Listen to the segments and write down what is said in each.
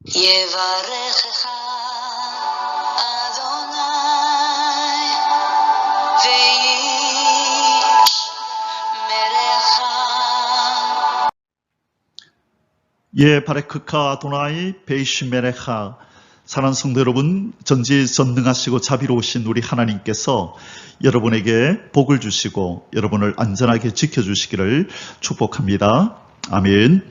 יברכך אדוני וישמרך. 예, 바레크카 아도나이 베이시메레카. 사랑하는 성도 여러분, 전지전능하시고 자비로우신 우리 하나님께서 여러분에게 복을 주시고 여러분을 안전하게 지켜주시기를 축복합니다. 아멘.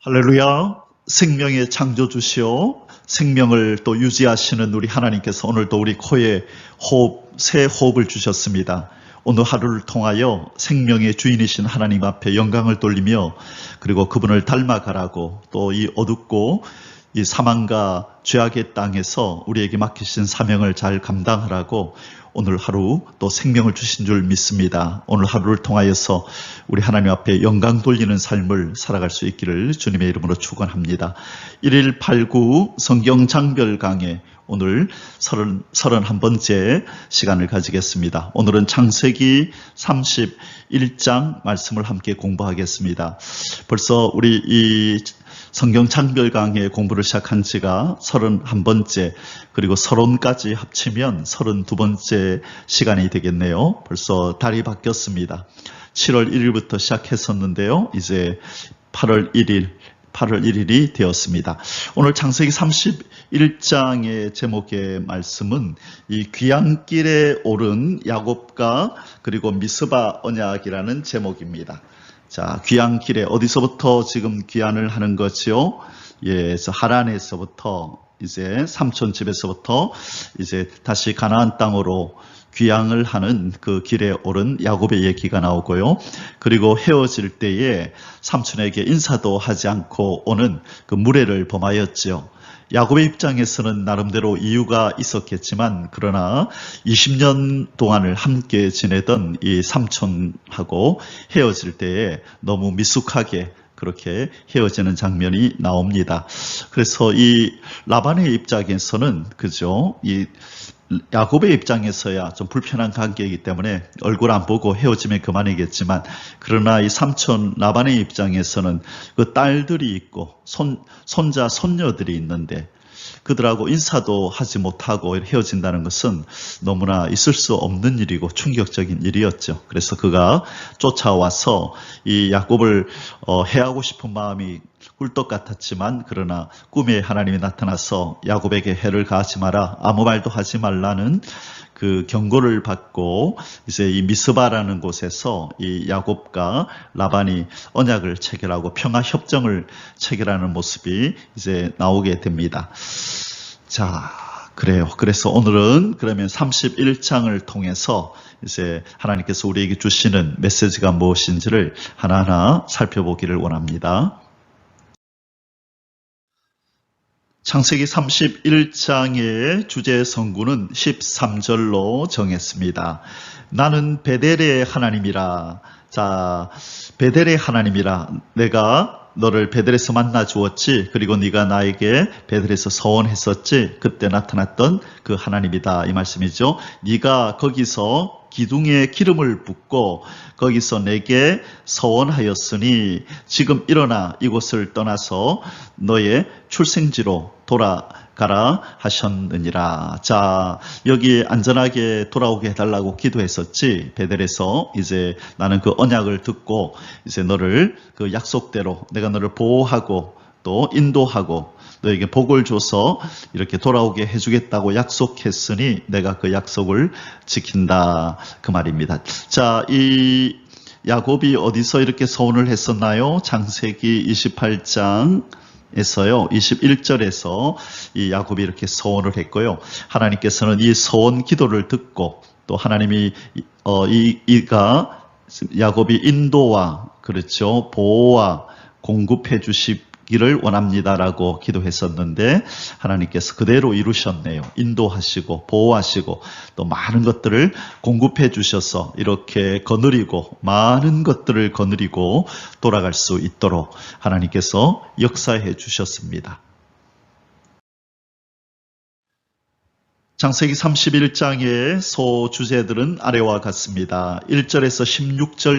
할렐루야. 생명의 창조주시오 생명을 또 유지하시는 우리 하나님께서 오늘도 우리 코에 새 호흡을 주셨습니다. 오늘 하루를 통하여 생명의 주인이신 하나님 앞에 영광을 돌리며 그리고 그분을 닮아가라고 또 이 어둡고 이 사망과 죄악의 땅에서 우리에게 맡기신 사명을 잘 감당하라고 오늘 하루 또 생명을 주신 줄 믿습니다. 오늘 하루를 통하여서 우리 하나님 앞에 영광 돌리는 삶을 살아갈 수 있기를 주님의 이름으로 축원합니다. 1189 성경 장별 강해 오늘 31번째 시간을 가지겠습니다. 오늘은 창세기 31장 말씀을 함께 공부하겠습니다. 벌써 우리 이 성경 장별 강해 공부를 시작한 지가 31번째 그리고 서론까지 합치면 32번째 시간이 되겠네요. 벌써 달이 바뀌었습니다. 7월 1일부터 시작했었는데요. 이제 8월 1일이 되었습니다. 오늘 창세기 31장의 제목의 말씀은 이 귀향길에 오른 야곱과 그리고 미스바 언약이라는 제목입니다. 자, 귀향길에 어디서부터 지금 귀환을 하는 거지요? 예, 하란에서부터 이제 삼촌 집에서부터 이제 다시 가나안 땅으로 귀향을 하는 그 길에 오른 야곱의 얘기가 나오고요. 그리고 헤어질 때에 삼촌에게 인사도 하지 않고 오는 그 무례를 범하였지요. 야곱의 입장에서는 나름대로 이유가 있었겠지만 그러나 20년 동안을 함께 지내던 이 삼촌하고 헤어질 때에 너무 미숙하게 그렇게 헤어지는 장면이 나옵니다. 그래서 이 라반의 입장에서는 그죠? 이 야곱의 입장에서야 좀 불편한 관계이기 때문에 얼굴 안 보고 헤어지면 그만이겠지만 그러나 이 삼촌 라반의 입장에서는 그 딸들이 있고 손자 손녀들이 있는데 그들하고 인사도 하지 못하고 헤어진다는 것은 너무나 있을 수 없는 일이고 충격적인 일이었죠. 그래서 그가 쫓아와서 이 야곱을 해하고 싶은 마음이 꿀떡 같았지만 그러나 꿈에 하나님이 나타나서 야곱에게 해를 가하지 마라, 아무 말도 하지 말라는 그 경고를 받고 이제 이 미스바라는 곳에서 이 야곱과 라반이 언약을 체결하고 평화 협정을 체결하는 모습이 이제 나오게 됩니다. 자, 그래요. 그래서 오늘은 그러면 31장을 통해서 이제 하나님께서 우리에게 주시는 메시지가 무엇인지를 하나하나 살펴보기를 원합니다. 창세기 31장의 주제 성구는 13절로 정했습니다. 나는 베델의 하나님이라. 자, 베델의 하나님이라. 내가 너를 베델에서 만나 주었지. 그리고 네가 나에게 베델에서 서원했었지. 그때 나타났던 그 하나님이다. 이 말씀이죠. 네가 거기서 기둥에 기름을 붓고 거기서 내게 서원하였으니 지금 일어나 이곳을 떠나서 너의 출생지로 돌아가라 하셨느니라. 자, 여기 안전하게 돌아오게 해달라고 기도했었지. 베델에서 이제 나는 그 언약을 듣고 이제 너를 그 약속대로 내가 너를 보호하고 또 인도하고 너에게 복을 줘서 이렇게 돌아오게 해주겠다고 약속했으니 내가 그 약속을 지킨다. 그 말입니다. 자, 이 야곱이 어디서 이렇게 서원을 했었나요? 창세기 28장 에서요, 21절에서 이 야곱이 이렇게 서원을 했고요. 하나님께서는 이 서원 기도를 듣고 또 하나님이 이가 야곱이 인도와 그렇죠, 보호와 공급해 주시기를 원합니다라고 기도했었는데 하나님께서 그대로 이루셨네요. 인도하시고 보호하시고 또 많은 것들을 공급해 주셔서 이렇게 거느리고 많은 것들을 거느리고 돌아갈 수 있도록 하나님께서 역사해 주셨습니다. 창세기 31장의 소주제들은 아래와 같습니다. 1절에서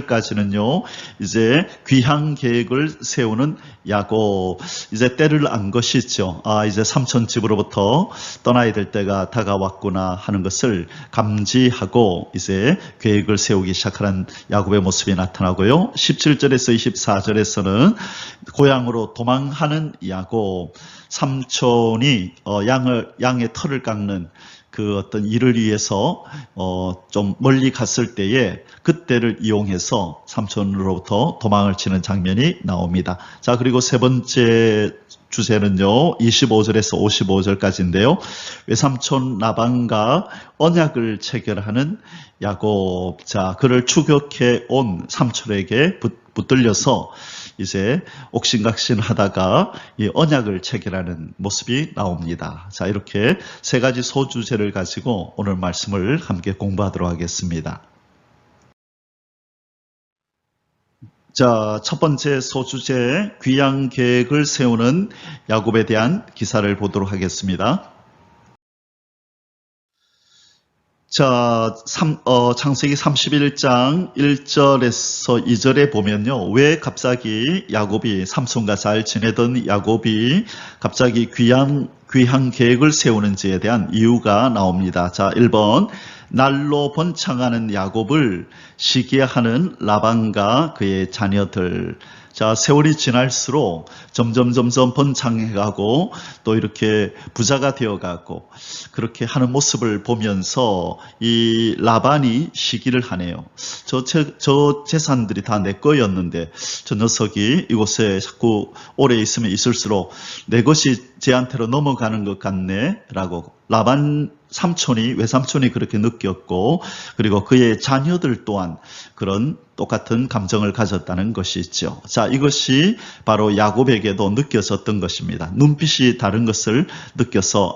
16절까지는요, 이제 귀향 계획을 세우는 야곱, 이제 때를 안 것이죠. 이제 삼촌 집으로부터 떠나야 될 때가 다가왔구나 하는 것을 감지하고 이제 계획을 세우기 시작하는 야곱의 모습이 나타나고요. 17절에서 24절에서는 고향으로 도망하는 야곱, 삼촌이 양의 털을 깎는 그 어떤 일을 위해서 좀 멀리 갔을 때에 그때를 이용해서 삼촌으로부터 도망을 치는 장면이 나옵니다. 자, 그리고 세 번째 주제는요, 25절에서 55절까지인데요. 외삼촌 라반과 언약을 체결하는 야곱. 자, 그를 추격해 온 삼촌에게 붙들려서 이제 옥신각신 하다가 이 언약을 체결하는 모습이 나옵니다. 자, 이렇게 세 가지 소주제를 가지고 오늘 말씀을 함께 공부하도록 하겠습니다. 자, 첫 번째 소주제, 귀향 계획을 세우는 야곱에 대한 기사를 보도록 하겠습니다. 자, 창세기 31장 1절에서 2절에 보면요. 왜 갑자기 야곱이, 삼손과 잘 지내던 야곱이 갑자기 귀향 계획을 세우는지에 대한 이유가 나옵니다. 자, 1번. 날로 번창하는 야곱을 시기하는 라반과 그의 자녀들. 자, 세월이 지날수록 점점 번창해가고 또 이렇게 부자가 되어가고 그렇게 하는 모습을 보면서 이 라반이 시기를 하네요. 저 재산들이 다 내 거였는데 저 녀석이 이곳에 자꾸 오래 있으면 있을수록 내 것이 쟤한테로 넘어가는 것 같네 라고 라반 외삼촌이 그렇게 느꼈고, 그리고 그의 자녀들 또한 그런 똑같은 감정을 가졌다는 것이죠. 자, 이것이 바로 야곱에게도 느껴졌던 것입니다. 눈빛이 다른 것을 느껴서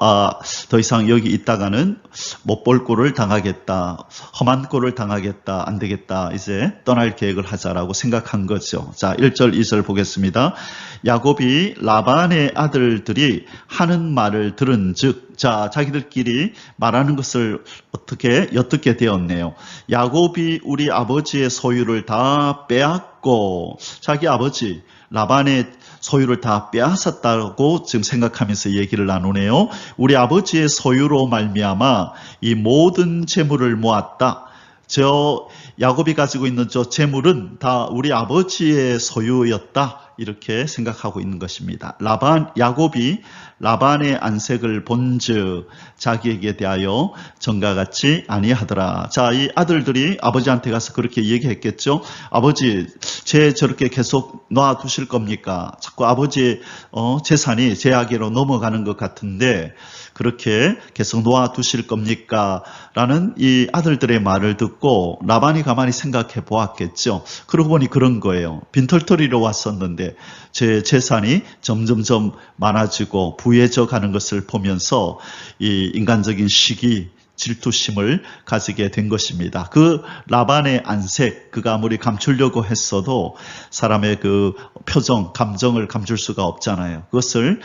더 이상 여기 있다가는 못 볼 꼴을 당하겠다, 험한 꼴을 당하겠다, 안 되겠다, 이제 떠날 계획을 하자라고 생각한 거죠. 자, 1절 2절 보겠습니다. 야곱이 라반의 아들들이 하는 말을 들은즉, 자, 자기들끼리 말하는 것을 어떻게 엿듣게 되었네요. 야곱이 우리 아버지의 소유를 다 빼앗고, 자기 아버지 라반의 소유를 다 빼앗았다고 지금 생각하면서 얘기를 나누네요. 우리 아버지의 소유로 말미암아 이 모든 재물을 모았다. 저 야곱이 가지고 있는 저 재물은 다 우리 아버지의 소유였다. 이렇게 생각하고 있는 것입니다. 야곱이 라반의 안색을 본즉 자기에게 대하여 전과 같지 아니하더라. 자, 이 아들들이 아버지한테 가서 그렇게 얘기했겠죠. 아버지, 쟤 저렇게 계속 놔두실 겁니까? 자꾸 아버지의 재산이 제에게로 넘어가는 것 같은데 그렇게 계속 놓아두실 겁니까? 라는 이 아들들의 말을 듣고 라반이 가만히 생각해 보았겠죠. 그러고 보니 그런 거예요. 빈털터리로 왔었는데 제 재산이 점점점 많아지고 부해져 가는 것을 보면서 이 인간적인 시기, 질투심을 가지게 된 것입니다. 그 라반의 안색, 그가 아무리 감추려고 했어도 사람의 그 표정, 감정을 감출 수가 없잖아요. 그것을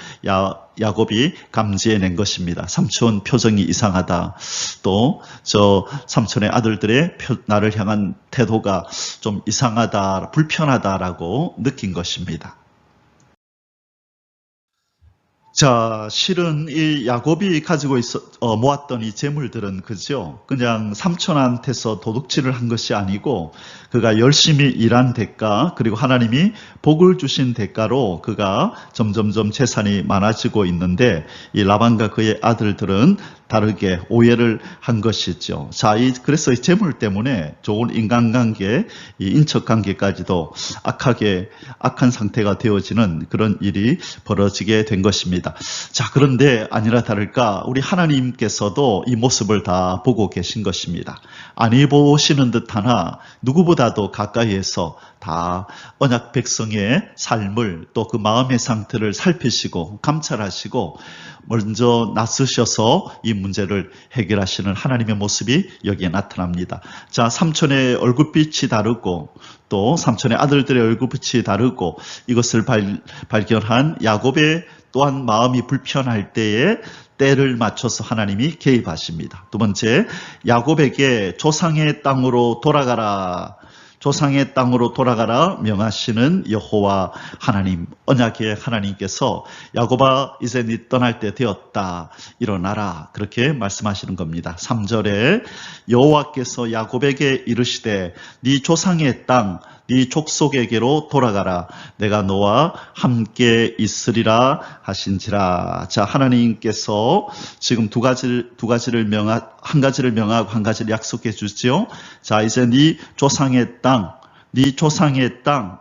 야곱이 감지해낸 것입니다. 삼촌 표정이 이상하다. 또 저 삼촌의 아들들의 나를 향한 태도가 좀 이상하다, 불편하다라고 느낀 것입니다. 자, 실은 이 야곱이 가지고 모았던 이 재물들은 그죠? 그냥 삼촌한테서 도둑질을 한 것이 아니고 그가 열심히 일한 대가, 그리고 하나님이 복을 주신 대가로 그가 점점점 재산이 많아지고 있는데 이 라반과 그의 아들들은 다르게 오해를 한 것이죠. 자, 그래서 이 재물 때문에 좋은 인간관계, 이 인척관계까지도 악한 상태가 되어지는 그런 일이 벌어지게 된 것입니다. 자, 그런데 아니라 다를까 우리 하나님께서도 이 모습을 다 보고 계신 것입니다. 아니 보시는 듯하나 누구보다도 가까이에서 다 언약 백성의 삶을 또 그 마음의 상태를 살피시고 감찰하시고 먼저 나서셔서 이 문제를 해결하시는 하나님의 모습이 여기에 나타납니다. 자, 삼촌의 얼굴빛이 다르고 또 삼촌의 아들들의 얼굴빛이 다르고 이것을 발견한 야곱의 또한 마음이 불편할 때에 때를 맞춰서 하나님이 개입하십니다. 두 번째, 야곱에게 조상의 땅으로 돌아가라. 조상의 땅으로 돌아가라 명하시는 여호와 하나님, 언약의 하나님께서 야곱아 이제 네 떠날 때 되었다. 일어나라. 그렇게 말씀하시는 겁니다. 3절에 여호와께서 야곱에게 이르시되 네 조상의 땅 네 족속에게로 돌아가라. 내가 너와 함께 있으리라 하신지라. 자, 하나님께서 지금 한 가지를 명하고 한 가지를 약속해 주지요. 자, 이제 네 조상의 땅,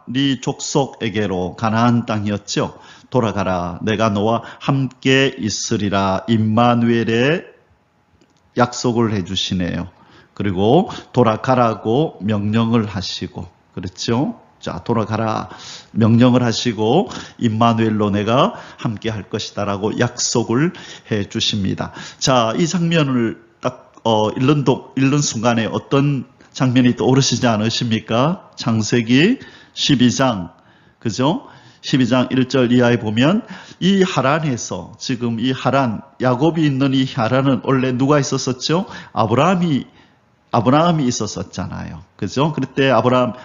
네 족속에게로, 가나안 땅이었죠. 돌아가라. 내가 너와 함께 있으리라. 임마누엘의 약속을 해주시네요. 그리고 돌아가라고 명령을 하시고, 그렇죠? 자, 돌아가라 명령을 하시고 임마누엘로 내가 함께 할 것이다라고 약속을 해 주십니다. 자, 이 장면을 딱 읽는 순간에 어떤 장면이 떠오르시지 않으십니까? 창세기 12장, 그죠? 12장 1절 이하에 보면 이 하란에서, 지금 이 하란, 야곱이 있는 이 하란은 원래 누가 있었었죠? 아브라함이 있었었잖아요. 그죠? 그때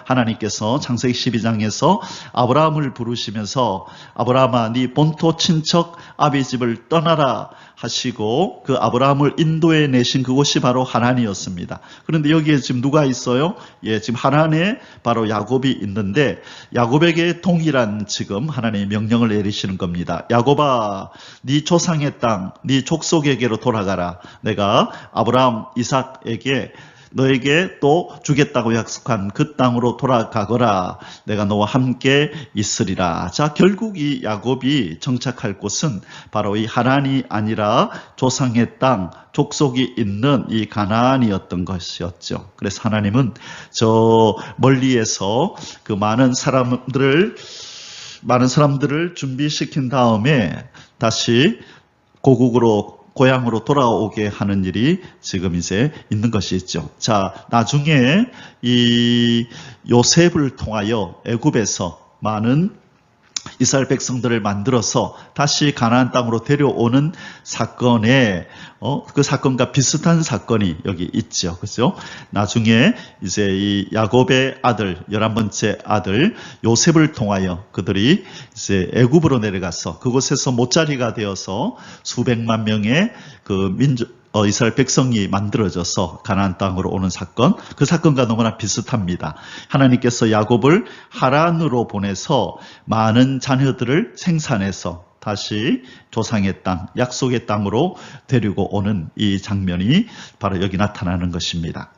하나님께서 창세기 12장에서 아브라함을 부르시면서 아브라함아 네 본토 친척 아비 집을 떠나라 하시고 그 아브라함을 인도해 내신 그곳이 바로 하란이었습니다. 그런데 여기에 지금 누가 있어요? 예, 지금 하란에 바로 야곱이 있는데 야곱에게 동일한 지금 하나님의 명령을 내리시는 겁니다. 야곱아 네 조상의 땅, 네 족속에게로 돌아가라. 내가 아브라함, 이삭에게 너에게 또 주겠다고 약속한 그 땅으로 돌아가거라. 내가 너와 함께 있으리라. 자, 결국 이 야곱이 정착할 곳은 바로 이 하란이 아니라 조상의 땅, 족속이 있는 이 가나안이었던 것이었죠. 그래서 하나님은 저 멀리에서 그 많은 사람들을 준비시킨 다음에 다시 고향으로 돌아오게 하는 일이 지금 이제 있는 것이 있죠. 자, 나중에 이 요셉을 통하여 애굽에서 많은 이스라엘 백성들을 만들어서 다시 가나안 땅으로 데려오는 사건에 그 사건과 비슷한 사건이 여기 있죠. 그죠? 나중에 이제 이 야곱의 아들, 11번째 아들 요셉을 통하여 그들이 이제 애굽으로 내려가서 그곳에서 못자리가 되어서 수백만 명의 그 이스라엘 백성이 만들어져서 가나안 땅으로 오는 사건, 그 사건과 너무나 비슷합니다. 하나님께서 야곱을 하란으로 보내서 많은 자녀들을 생산해서 다시 조상의 땅, 약속의 땅으로 데리고 오는 이 장면이 바로 여기 나타나는 것입니다.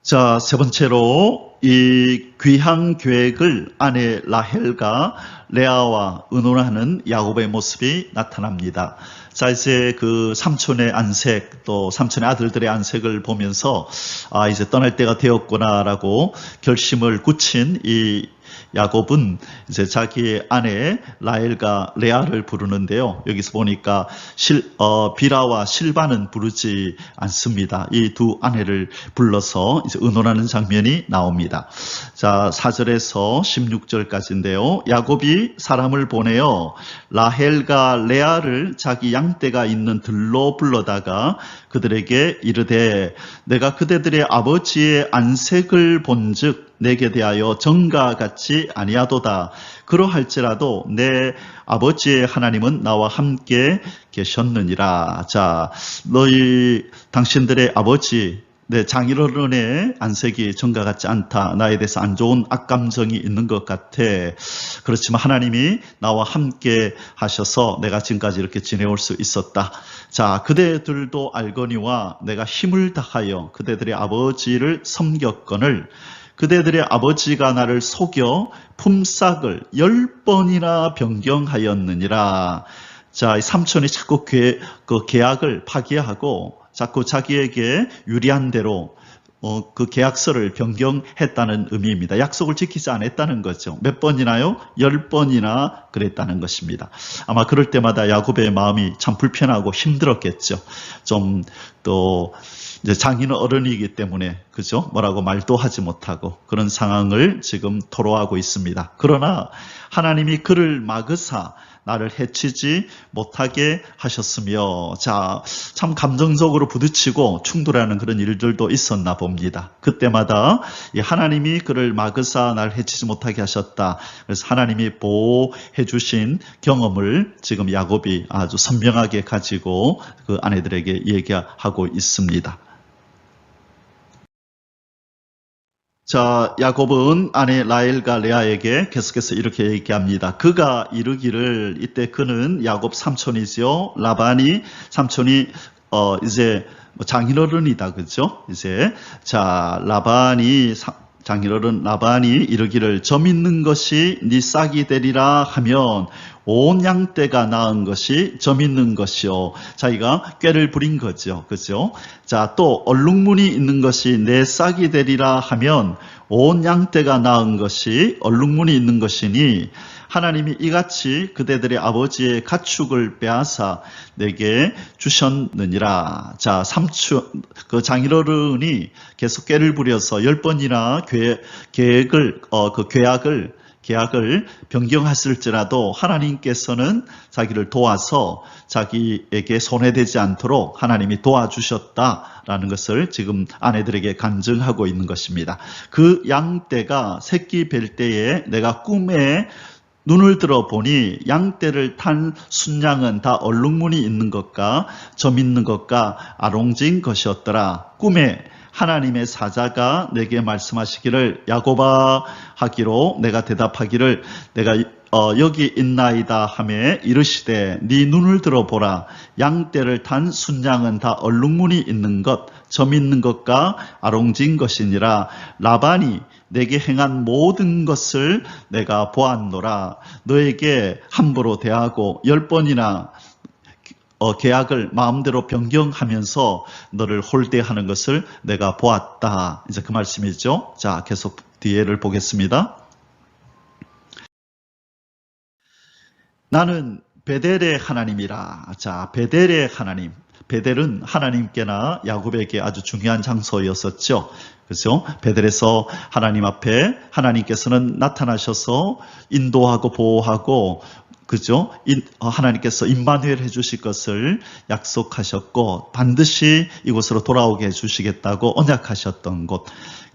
자, 세 번째로 이 귀향 계획을 아내 라헬과 레아와 의논하는 야곱의 모습이 나타납니다. 자, 이제 그 삼촌의 안색, 또 삼촌의 아들들의 안색을 보면서 이제 떠날 때가 되었구나라고 결심을 굳힌 이 야곱은 이제 자기의 아내 라헬과 레아를 부르는데요. 여기서 보니까 비라와 실바는 부르지 않습니다. 이 두 아내를 불러서 이제 의논하는 장면이 나옵니다. 자, 4절에서 16절까지인데요. 야곱이 사람을 보내어 라헬과 레아를 자기 양떼가 있는 들로 불러다가 그들에게 이르되 내가 그대들의 아버지의 안색을 본즉 내게 대하여 정과 같지 아니하도다. 그러할지라도 내 아버지의 하나님은 나와 함께 계셨느니라. 자, 당신들의 아버지, 내 장인어른의 안색이 정과 같지 않다. 나에 대해서 안 좋은 악감정이 있는 것 같아. 그렇지만 하나님이 나와 함께 하셔서 내가 지금까지 이렇게 지내올 수 있었다. 자, 그대들도 알거니와 내가 힘을 다하여 그대들의 아버지를 섬겼거늘 그대들의 아버지가 나를 속여 품삯을 10번이나 변경하였느니라. 자, 이 삼촌이 자꾸 그 계약을 파기하고 자꾸 자기에게 유리한 대로 그 계약서를 변경했다는 의미입니다. 약속을 지키지 않았다는 거죠. 몇 번이나요? 10번이나 그랬다는 것입니다. 아마 그럴 때마다 야곱의 마음이 참 불편하고 힘들었겠죠. 좀 또 이제 장인 어른이기 때문에 그죠? 뭐라고 말도 하지 못하고 그런 상황을 지금 토로하고 있습니다. 그러나 하나님이 그를 막으사 나를 해치지 못하게 하셨으며, 자, 참 감정적으로 부딪히고 충돌하는 그런 일들도 있었나 봅니다. 그때마다 하나님이 그를 막으사 나를 해치지 못하게 하셨다. 그래서 하나님이 보호해 주신 경험을 지금 야곱이 아주 선명하게 가지고 그 아내들에게 얘기하고 있습니다. 자, 야곱은 아내 라헬과 레아에게 계속해서 이렇게 얘기합니다. 그가 이르기를, 이때 그는 야곱 삼촌이죠. 라반이 삼촌이 이제 장인어른이다, 그죠? 이제 자, 장인어른 라반이 이르기를, 점 있는 것이 네 싹이 되리라 하면 온 양떼가 낳은 것이 점 있는 것이요. 자기가 꾀를 부린 거죠. 그죠? 자, 또 얼룩무늬 있는 것이 내 싹이 되리라 하면 온 양떼가 낳은 것이 얼룩무늬 있는 것이니, 하나님이 이같이 그대들의 아버지의 가축을 빼앗아 내게 주셨느니라. 자, 그 장인어른이 계속 꾀를 부려서 10번이나 계약을 변경했을지라도 하나님께서는 자기를 도와서 자기에게 손해되지 않도록 하나님이 도와주셨다라는 것을 지금 아내들에게 간증하고 있는 것입니다. 그 양떼가 새끼 뵐 때에 내가 꿈에 눈을 들어보니 양떼를 탄 순양은 다 얼룩무늬 있는 것과 점 있는 것과 아롱진 것이었더라. 꿈에 하나님의 사자가 내게 말씀하시기를, 야곱아 하기로 내가 대답하기를, 내가 여기 있나이다 하매 이르시되, 네 눈을 들어보라. 양떼를 탄 순양은 다 얼룩무늬 있는 것, 점 있는 것과 아롱진 것이니라. 라반이 내게 행한 모든 것을 내가 보았노라. 너에게 함부로 대하고 10번이나 계약을 마음대로 변경하면서 너를 홀대하는 것을 내가 보았다. 이제 그 말씀이죠. 자, 계속 뒤에를 보겠습니다. 나는 베델의 하나님이라. 자, 베델의 하나님. 베델은 하나님께나 야곱에게 아주 중요한 장소였었죠. 그렇죠? 베델에서 하나님 앞에 하나님께서는 나타나셔서 인도하고 보호하고, 그죠? 하나님께서 임마누엘 해주실 것을 약속하셨고 반드시 이곳으로 돌아오게 해주시겠다고 언약하셨던 곳.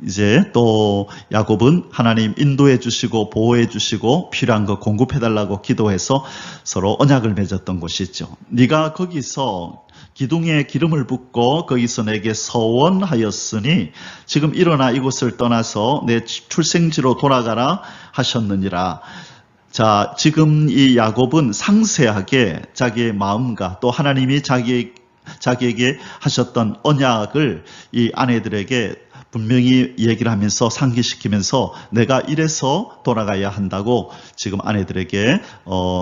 이제 또 야곱은 하나님 인도해 주시고 보호해 주시고 필요한 거 공급해 달라고 기도해서 서로 언약을 맺었던 곳이죠. 네가 거기서 기둥에 기름을 붓고 거기서 내게 서원하였으니 지금 일어나 이곳을 떠나서 내 출생지로 돌아가라 하셨느니라. 자, 지금 이 야곱은 상세하게 자기의 마음과 또 하나님이 자기에게 하셨던 언약을 이 아내들에게 분명히 얘기를 하면서 상기시키면서 내가 이래서 돌아가야 한다고 지금 아내들에게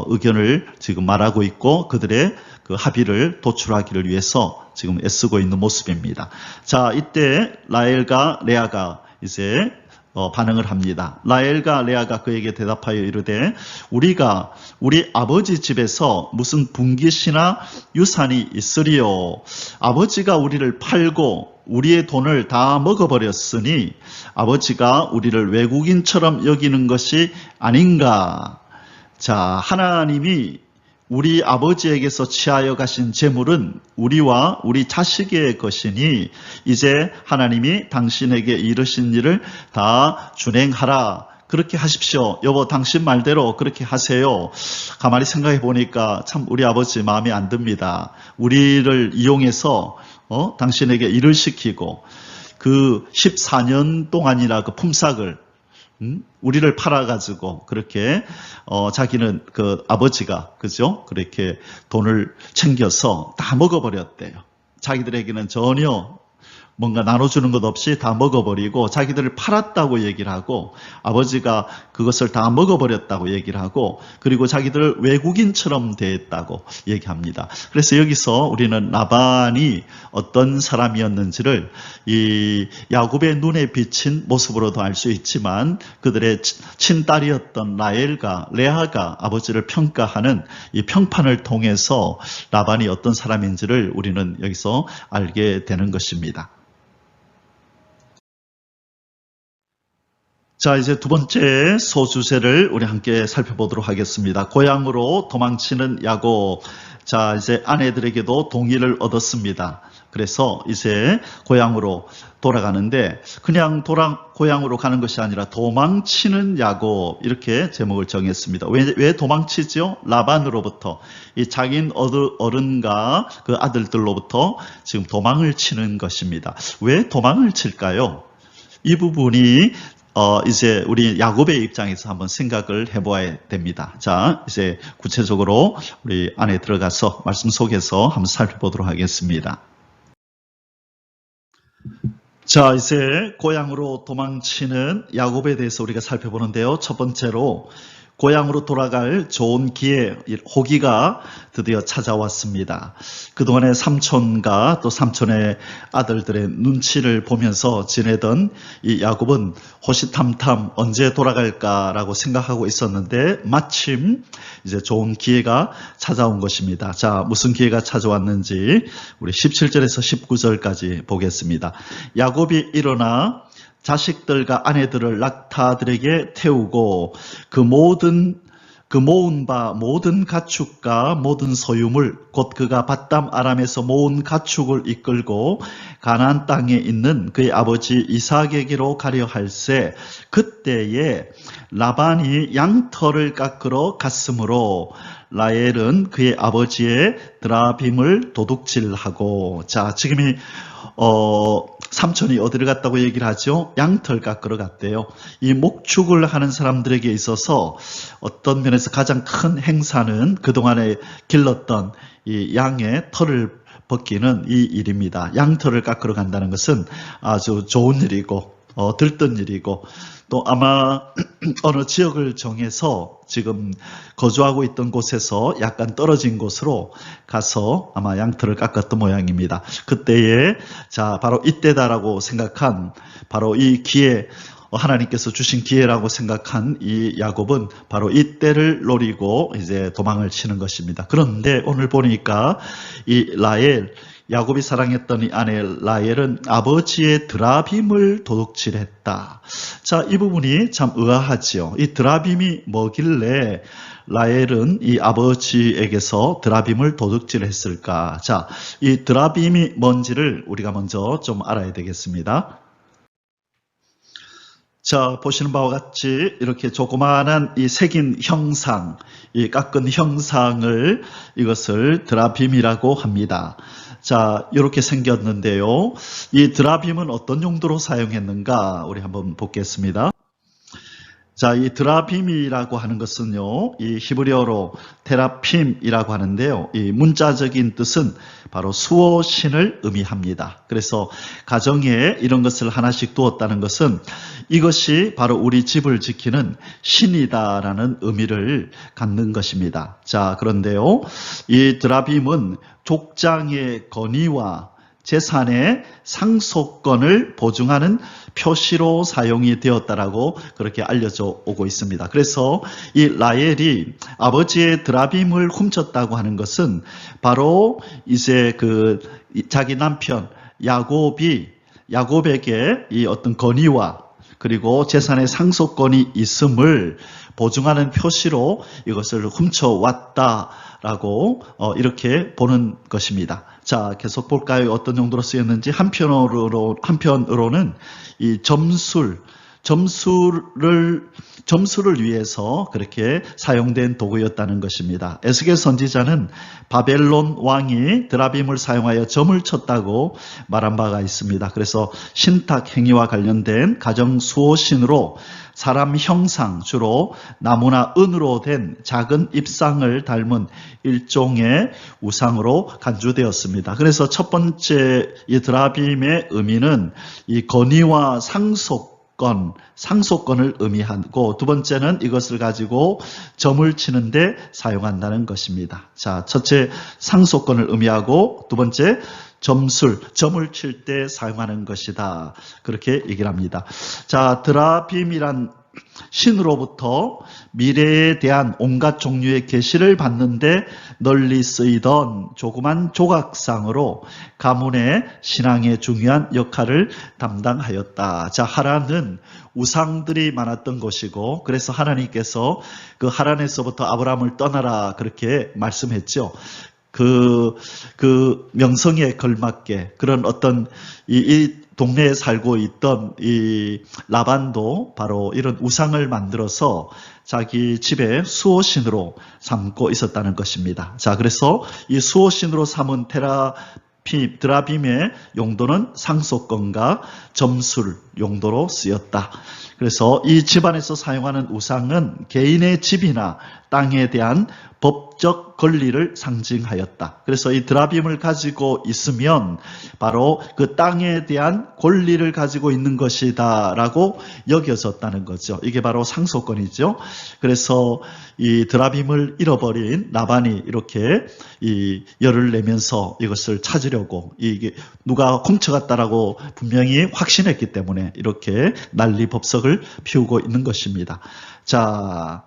의견을 지금 말하고 있고, 그들의 그 합의를 도출하기를 위해서 지금 애쓰고 있는 모습입니다. 자, 이때 라헬과 레아가 이제 반응을 합니다. 라헬과 레아가 그에게 대답하여 이르되, 우리가 우리 아버지 집에서 무슨 분깃이나 유산이 있으리요. 아버지가 우리를 팔고 우리의 돈을 다 먹어버렸으니 아버지가 우리를 외국인처럼 여기는 것이 아닌가. 자, 하나님이 우리 아버지에게서 취하여 가신 재물은 우리와 우리 자식의 것이니 이제 하나님이 당신에게 이르신 일을 다 준행하라. 그렇게 하십시오. 여보, 당신 말대로 그렇게 하세요. 가만히 생각해 보니까 참 우리 아버지 마음에 안 듭니다. 우리를 이용해서 당신에게 일을 시키고 그 14년 동안이나 그 품삯을 우리를 팔아가지고 그렇게 자기는 그 아버지가 그죠? 그렇게 돈을 챙겨서 다 먹어버렸대요. 자기들에게는 전혀 뭔가 나눠주는 것 없이 다 먹어버리고 자기들을 팔았다고 얘기를 하고 아버지가 그것을 다 먹어버렸다고 얘기를 하고 그리고 자기들을 외국인처럼 대했다고 얘기합니다. 그래서 여기서 우리는 라반이 어떤 사람이었는지를 이 야곱의 눈에 비친 모습으로도 알 수 있지만 그들의 친딸이었던 라헬과 레아가 아버지를 평가하는 이 평판을 통해서 라반이 어떤 사람인지를 우리는 여기서 알게 되는 것입니다. 자, 이제 두 번째 소주제를 우리 함께 살펴보도록 하겠습니다. 고향으로 도망치는 야곱. 자, 이제 아내들에게도 동의를 얻었습니다. 그래서 이제 고향으로 돌아가는데 그냥 고향으로 가는 것이 아니라 도망치는 야곱, 이렇게 제목을 정했습니다. 왜 도망치죠? 라반으로부터, 이 자기인 어른과 그 아들들로부터 지금 도망을 치는 것입니다. 왜 도망을 칠까요? 이 부분이 이제 우리 야곱의 입장에서 한번 생각을 해보아야 됩니다. 자, 이제 구체적으로 우리 안에 들어가서 말씀 속에서 한번 살펴보도록 하겠습니다. 자, 이제 고향으로 도망치는 야곱에 대해서 우리가 살펴보는데요. 첫 번째로 고향으로 돌아갈 좋은 기회, 호기가 드디어 찾아왔습니다. 그동안의 삼촌과 또 삼촌의 아들들의 눈치를 보면서 지내던 이 야곱은 호시탐탐 언제 돌아갈까라고 생각하고 있었는데 마침 이제 좋은 기회가 찾아온 것입니다. 자, 무슨 기회가 찾아왔는지 우리 17절에서 19절까지 보겠습니다. 야곱이 일어나 자식들과 아내들을 낙타들에게 태우고 그 모은 바 모든 가축과 모든 소유물 곧 그가 밧담 아람에서 모은 가축을 이끌고 가나안 땅에 있는 그의 아버지 이삭에게로 가려 할새 그때에 라반이 양털을 깎으러 갔으므로 라헬은 그의 아버지의 드라빔을 도둑질하고. 자, 지금이 삼촌이 어디를 갔다고 얘기를 하죠? 양털 깎으러 갔대요. 이 목축을 하는 사람들에게 있어서 어떤 면에서 가장 큰 행사는 그동안에 길렀던 이 양의 털을 벗기는 이 일입니다. 양털을 깎으러 간다는 것은 아주 좋은 일이고 들뜬 일이고 또 아마 어느 지역을 정해서 지금 거주하고 있던 곳에서 약간 떨어진 곳으로 가서 아마 양털을 깎았던 모양입니다. 그때에 자 바로 이때다라고 생각한 바로 이 기회, 하나님께서 주신 기회라고 생각한 이 야곱은 바로 이때를 노리고 이제 도망을 치는 것입니다. 그런데 오늘 보니까 이 라헬, 야곱이 사랑했던 이 아내 라헬은 아버지의 드라빔을 도둑질했다. 자, 이 부분이 참 의아하지요. 이 드라빔이 뭐길래 라헬은 이 아버지에게서 드라빔을 도둑질했을까? 자, 이 드라빔이 뭔지를 우리가 먼저 좀 알아야 되겠습니다. 자, 보시는 바와 같이 이렇게 조그마한 이 새긴 형상, 이 깎은 형상을 이것을 드라빔이라고 합니다. 자, 이렇게 생겼는데요. 이 드라빔은 어떤 용도로 사용했는가? 우리 한번 보겠습니다. 자, 이 드라빔이라고 하는 것은요, 이 히브리어로 테라핌이라고 하는데요. 이 문자적인 뜻은 바로 수호신을 의미합니다. 그래서 가정에 이런 것을 하나씩 두었다는 것은 이것이 바로 우리 집을 지키는 신이다라는 의미를 갖는 것입니다. 자, 그런데요, 이 드라빔은 족장의 건의와 재산의 상속권을 보증하는 표시로 사용이 되었다라고 그렇게 알려져 오고 있습니다. 그래서 이 라헬이 아버지의 드라빔을 훔쳤다고 하는 것은 바로 이제 자기 남편 야곱에게 이 어떤 건의와 그리고 재산의 상속권이 있음을 보증하는 표시로 이것을 훔쳐왔다라고 이렇게 보는 것입니다. 자, 계속 볼까요? 어떤 용도로 쓰였는지. 한편으로는 이 점수를 위해서 그렇게 사용된 도구였다는 것입니다. 에스겔 선지자는 바벨론 왕이 드라빔을 사용하여 점을 쳤다고 말한 바가 있습니다. 그래서 신탁 행위와 관련된 가정 수호신으로 사람 형상, 주로 나무나 은으로 된 작은 입상을 닮은 일종의 우상으로 간주되었습니다. 그래서 첫 번째 이 드라빔의 의미는 이 건의와 상속권을 의미하고, 두 번째는 이것을 가지고 점을 치는데 사용한다는 것입니다. 자, 첫째 상속권을 의미하고 두 번째 점을 칠 때 사용하는 것이다. 그렇게 얘기를 합니다. 자, 드라빔이란 신으로부터 미래에 대한 온갖 종류의 계시를 받는데 널리 쓰이던 조그만 조각상으로 가문의 신앙의 중요한 역할을 담당하였다. 자, 하란은 우상들이 많았던 곳이고, 그래서 하나님께서 그 하란에서부터 아브라함을 떠나라 그렇게 말씀했죠. 그 명성에 걸맞게 그런 어떤 이 동네에 살고 있던 이 라반도 바로 이런 우상을 만들어서 자기 집에 수호신으로 삼고 있었다는 것입니다. 자, 그래서 이 수호신으로 삼은 드라빔의 용도는 상속권과 점술 용도로 쓰였다. 그래서 이 집안에서 사용하는 우상은 개인의 집이나 땅에 대한 법적 권리를 상징하였다. 그래서 이 드라빔을 가지고 있으면 바로 그 땅에 대한 권리를 가지고 있는 것이다 라고 여겨졌다는 거죠. 이게 바로 상속권이죠. 그래서 이 드라빔을 잃어버린 라반이 이렇게 이 열을 내면서 이것을 찾으려고, 이게 누가 훔쳐갔다라고 분명히 확신했기 때문에 이렇게 난리법석을 피우고 있는 것입니다. 자,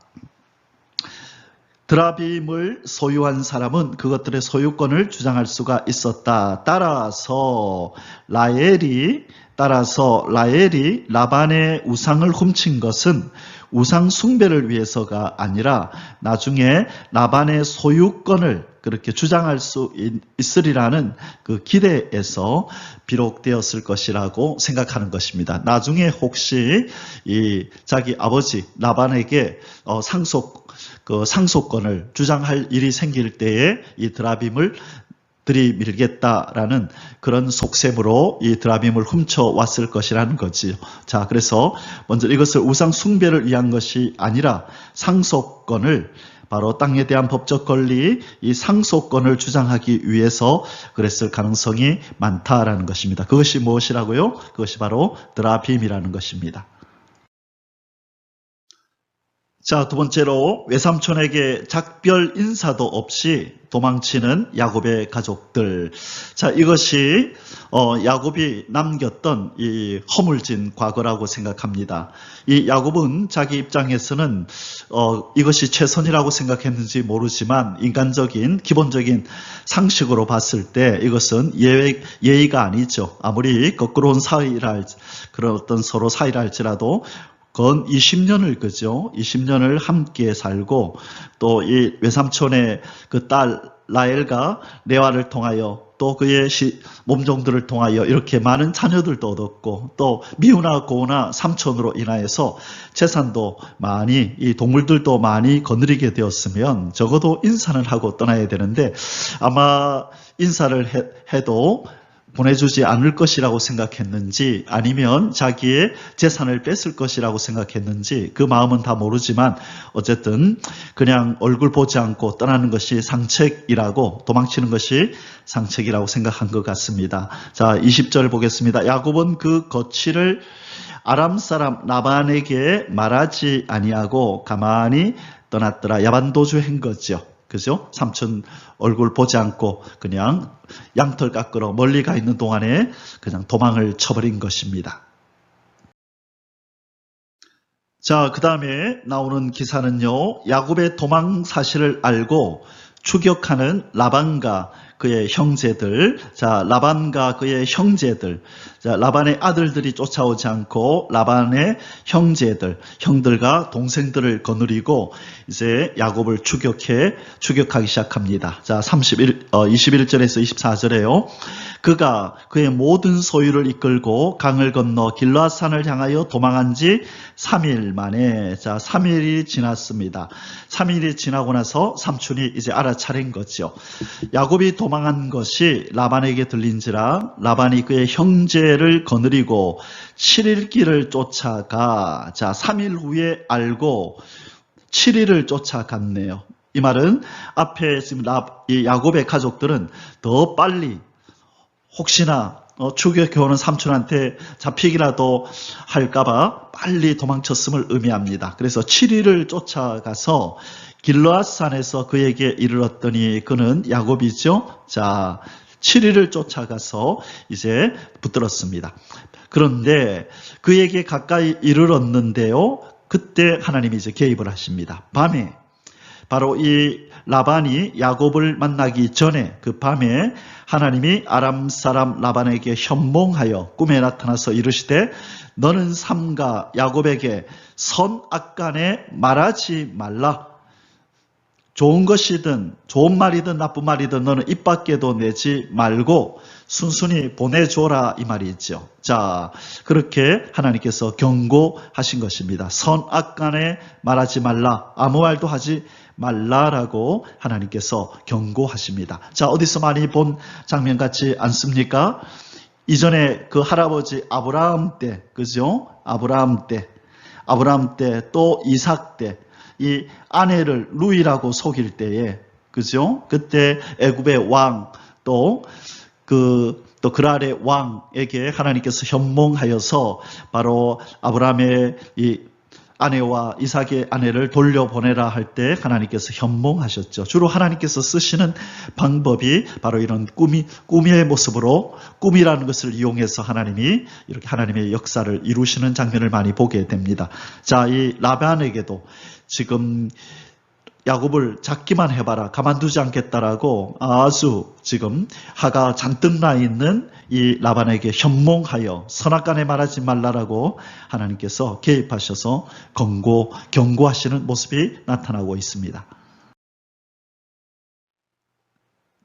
드라빔을 소유한 사람은 그것들의 소유권을 주장할 수가 있었다. 따라서 라헬이 라반의 우상을 훔친 것은 우상 숭배를 위해서가 아니라 나중에 라반의 소유권을 그렇게 주장할 수 있으리라는 그 기대에서 비록되었을 것이라고 생각하는 것입니다. 나중에 혹시 이 자기 아버지 라반에게 상속권을 주장할 일이 생길 때에 이 드라빔을 들이밀겠다라는 그런 속셈으로 이 드라빔을 훔쳐왔을 것이라는 거지요. 자, 그래서 먼저 이것을 우상 숭배를 위한 것이 아니라 상속권을, 바로 땅에 대한 법적 권리, 이 상속권을 주장하기 위해서 그랬을 가능성이 많다라는 것입니다. 그것이 무엇이라고요? 그것이 바로 드라빔이라는 것입니다. 자, 두 번째로 외삼촌에게 작별 인사도 없이 도망치는 야곱의 가족들. 자, 이것이 야곱이 남겼던 이 허물진 과거라고 생각합니다. 이 야곱은 자기 입장에서는 이것이 최선이라고 생각했는지 모르지만 인간적인 기본적인 상식으로 봤을 때 이것은 예의가 아니죠. 아무리 거꾸로 온 사이라, 그런 어떤 서로 사이라 할지라도 건 20년을 그죠? 20년을 함께 살고 또 이 외삼촌의 그 딸 라헬과 레아를 통하여 또 그의 몸종들을 통하여 이렇게 많은 자녀들도 얻었고 또 미우나 고우나 삼촌으로 인하여서 재산도 많이, 이 동물들도 많이 거느리게 되었으면 적어도 인사는 하고 떠나야 되는데 아마 인사를 해도 보내주지 않을 것이라고 생각했는지 아니면 자기의 재산을 뺐을 것이라고 생각했는지 그 마음은 다 모르지만 어쨌든 그냥 얼굴 보지 않고 떠나는 것이 상책이라고, 도망치는 것이 상책이라고 생각한 것 같습니다. 자, 20절 보겠습니다. 야곱은 그 거취를 아람 사람 라반에게 말하지 아니하고 가만히 떠났더라. 야반도주 한 거죠. 그죠? 삼촌 얼굴 보지 않고 그냥 양털 깎으러 멀리 가 있는 동안에 그냥 도망을 쳐버린 것입니다. 자, 그 다음에 나오는 기사는요, 야곱의 도망 사실을 알고 추격하는 라반과 그의 형제들. 자, 라반과 그의 형제들. 자, 라반의 아들들이 쫓아오지 않고 라반의 형들과 동생들을 거느리고 이제 야곱을 추격하기 시작합니다. 자, 21절에서 24절에요. 그가 그의 모든 소유를 이끌고 강을 건너 길르앗산을 향하여 도망한 지 3일 만에, 자, 3일이 지났습니다. 3일이 지나고 나서 삼촌이 이제 알아차린 거죠. 야곱이 도망한 것이 라반에게 들린지라 라반이 그의 형제를 거느리고 7일 길을 쫓아가, 자, 3일 후에 알고 7일을 쫓아갔네요. 이 말은 앞에 지금 이 야곱의 가족들은 더 빨리 혹시나 추격해오는 삼촌한테 잡히기라도 할까봐 빨리 도망쳤음을 의미합니다. 그래서 7일을 쫓아가서 길르앗산에서 그에게 이르렀더니, 그는 야곱이죠. 자, 7일을 쫓아가서 이제 붙들었습니다. 그런데 그에게 가까이 이르렀는데요, 그때 하나님이 이제 개입을 하십니다. 밤에 바로 이 라반이 야곱을 만나기 전에 그 밤에 하나님이 아람 사람 라반에게 현몽하여 꿈에 나타나서 이르시되 너는 삼가 야곱에게 선악간에 말하지 말라. 좋은 것이든 좋은 말이든 나쁜 말이든 너는 입 밖에도 내지 말고 순순히 보내줘라 이 말이죠. 자, 그렇게 하나님께서 경고하신 것입니다. 선악간에 말하지 말라. 아무 말도 하지 말라라고 하나님께서 경고하십니다. 자, 어디서 많이 본 장면 같지 않습니까? 이전에 그 할아버지 아브라함 때, 그죠? 아브라함 때 또 이삭 때 이 아내를 루이라고 속일 때에, 그죠? 그때 애굽의 왕 또 그랄의 왕에게 하나님께서 현몽하여서 바로 아브라함의 이 아내와 이삭의 아내를 돌려보내라 할 때 하나님께서 현몽하셨죠. 주로 하나님께서 쓰시는 방법이 바로 이런 꿈의 모습으로 꿈이라는 것을 이용해서 하나님이 이렇게 하나님의 역사를 이루시는 장면을 많이 보게 됩니다. 자, 이 라반에게도 지금 야곱을 잡기만 해봐라, 가만두지 않겠다라고 아주 지금 화가 잔뜩 나 있는 이 라반에게 현몽하여 선악간에 말하지 말라라고 하나님께서 개입하셔서 경고하시는 모습이 나타나고 있습니다.